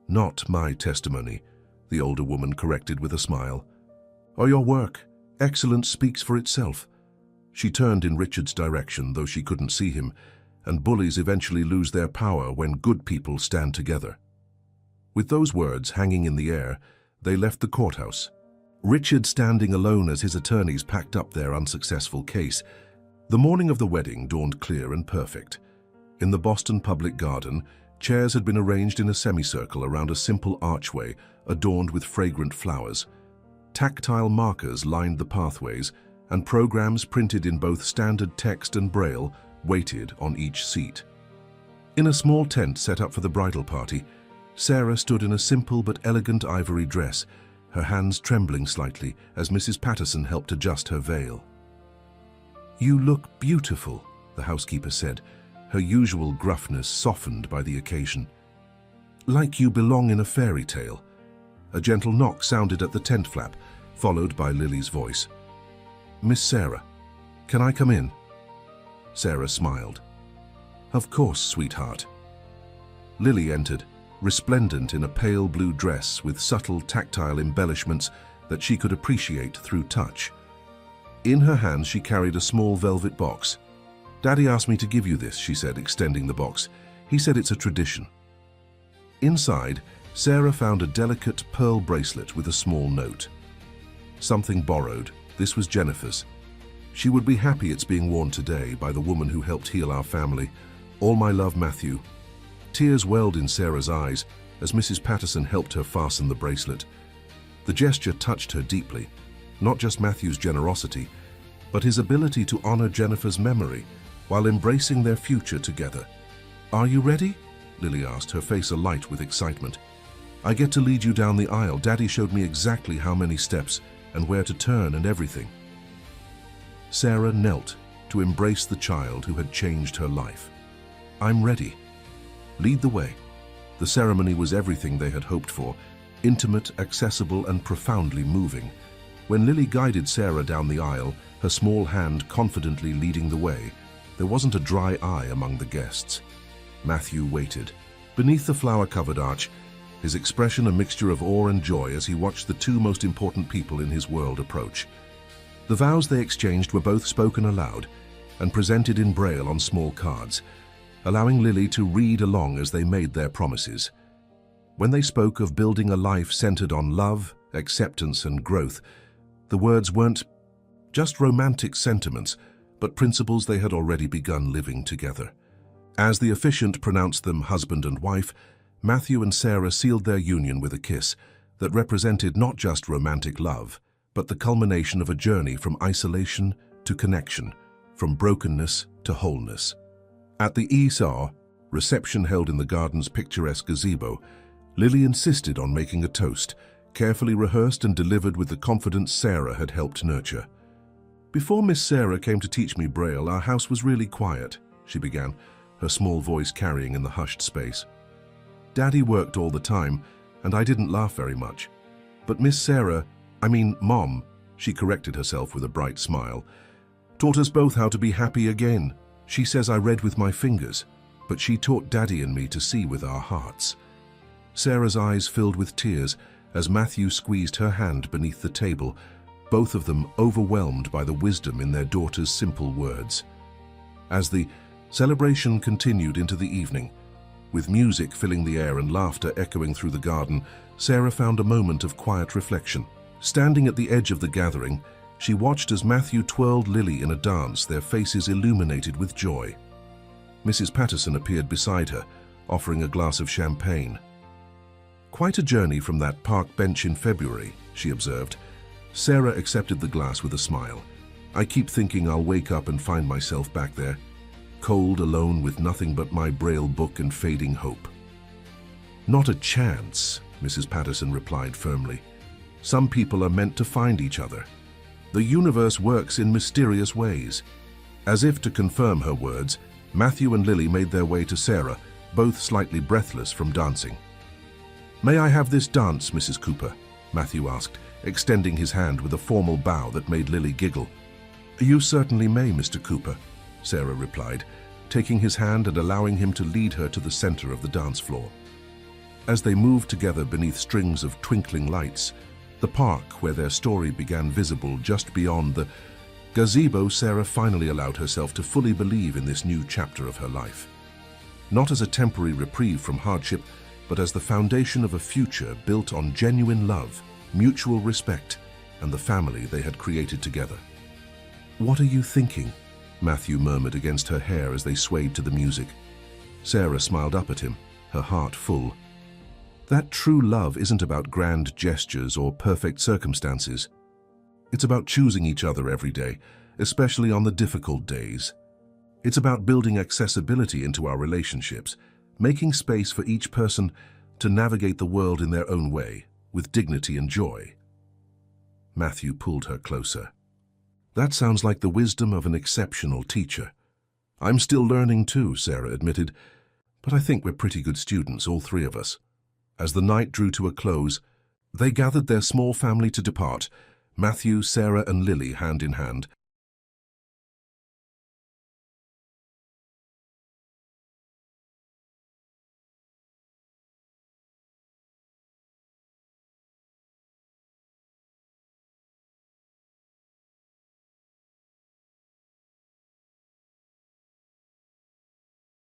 Not my testimony, the older woman corrected with a smile. Or your work. Excellence speaks for itself. She turned in Richard's direction, though she couldn't see him, and bullies eventually lose their power when good people stand together. With those words hanging in the air, they left the courthouse. Richard standing alone as his attorneys packed up their unsuccessful case. The morning of the wedding dawned clear and perfect. In the Boston Public Garden, chairs had been arranged in a semicircle around a simple archway adorned with fragrant flowers. Tactile markers lined the pathways, and programs printed in both standard text and Braille waited on each seat. In a small tent set up for the bridal party, Sarah stood in a simple but elegant ivory dress, her hands trembling slightly as Mrs. Patterson helped adjust her veil. You look beautiful, the housekeeper said, her usual gruffness softened by the occasion. Like you belong in a fairy tale. A gentle knock sounded at the tent flap, followed by Lily's voice. Miss Sarah, can I come in? Sarah smiled. Of course, sweetheart. Lily entered, resplendent in a pale blue dress with subtle tactile embellishments that she could appreciate through touch. In her hands she carried a small velvet box. Daddy asked me to give you this, she said, extending the box. He said it's a tradition. Inside, Sarah found a delicate pearl bracelet with a small note. Something borrowed. This was Jennifer's. She would be happy it's being worn today by the woman who helped heal our family. All my love, Matthew. Tears welled in Sarah's eyes as Mrs. Patterson helped her fasten the bracelet. The gesture touched her deeply, not just Matthew's generosity, but his ability to honor Jennifer's memory while embracing their future together. Are you ready? Lily asked, her face alight with excitement. I get to lead you down the aisle. Daddy showed me exactly how many steps and where to turn and everything. Sarah knelt to embrace the child who had changed her life. I'm ready. Lead the way. The ceremony was everything they had hoped for, intimate, accessible, and profoundly moving. When Lily guided Sarah down the aisle, her small hand confidently leading the way, there wasn't a dry eye among the guests. Matthew waited. Beneath the flower-covered arch, his expression a mixture of awe and joy as he watched the two most important people in his world approach. The vows they exchanged were both spoken aloud and presented in Braille on small cards, allowing Lily to read along as they made their promises. When they spoke of building a life centered on love, acceptance, and growth, the words weren't just romantic sentiments, but principles they had already begun living together. As the officiant pronounced them husband and wife, Matthew and Sarah sealed their union with a kiss that represented not just romantic love, but the culmination of a journey from isolation to connection, from brokenness to wholeness. At the Esau reception held in the garden's picturesque gazebo, Lily insisted on making a toast, carefully rehearsed and delivered with the confidence Sarah had helped nurture. Before Miss Sarah came to teach me Braille, our house was really quiet, she began, her small voice carrying in the hushed space. Daddy worked all the time, and I didn't laugh very much. But Miss Sarah, Mom, she corrected herself with a bright smile, taught us both how to be happy again. She says I read with my fingers, but she taught Daddy and me to see with our hearts. Sarah's eyes filled with tears as Matthew squeezed her hand beneath the table, both of them overwhelmed by the wisdom in their daughter's simple words. As the celebration continued into the evening, with music filling the air and laughter echoing through the garden, Sarah found a moment of quiet reflection. Standing at the edge of the gathering, she watched as Matthew twirled Lily in a dance, their faces illuminated with joy. Mrs. Patterson appeared beside her, offering a glass of champagne. Quite a journey from that park bench in February, she observed. Sarah accepted the glass with a smile. I keep thinking I'll wake up and find myself back there, cold, alone, with nothing but my Braille book and fading hope. Not a chance, Mrs. Patterson replied firmly. Some people are meant to find each other. The universe works in mysterious ways. As if to confirm her words, Matthew and Lily made their way to Sarah, both slightly breathless from dancing. "May I have this dance, Mrs. Cooper?" Matthew asked, extending his hand with a formal bow that made Lily giggle. "You certainly may, Mr. Cooper," Sarah replied, taking his hand and allowing him to lead her to the center of the dance floor. As they moved together beneath strings of twinkling lights, the park where their story began visible just beyond the gazebo, Sarah finally allowed herself to fully believe in this new chapter of her life. Not as a temporary reprieve from hardship, but as the foundation of a future built on genuine love, mutual respect, and the family they had created together. "What are you thinking?" Matthew murmured against her hair as they swayed to the music. Sarah smiled up at him, her heart full. That true love isn't about grand gestures or perfect circumstances. It's about choosing each other every day, especially on the difficult days. It's about building accessibility into our relationships, making space for each person to navigate the world in their own way, with dignity and joy. Matthew pulled her closer. "That sounds like the wisdom of an exceptional teacher." "I'm still learning too," Sarah admitted, "but I think we're pretty good students, all three of us." As the night drew to a close, they gathered their small family to depart, Matthew, Sarah, and Lily hand in hand,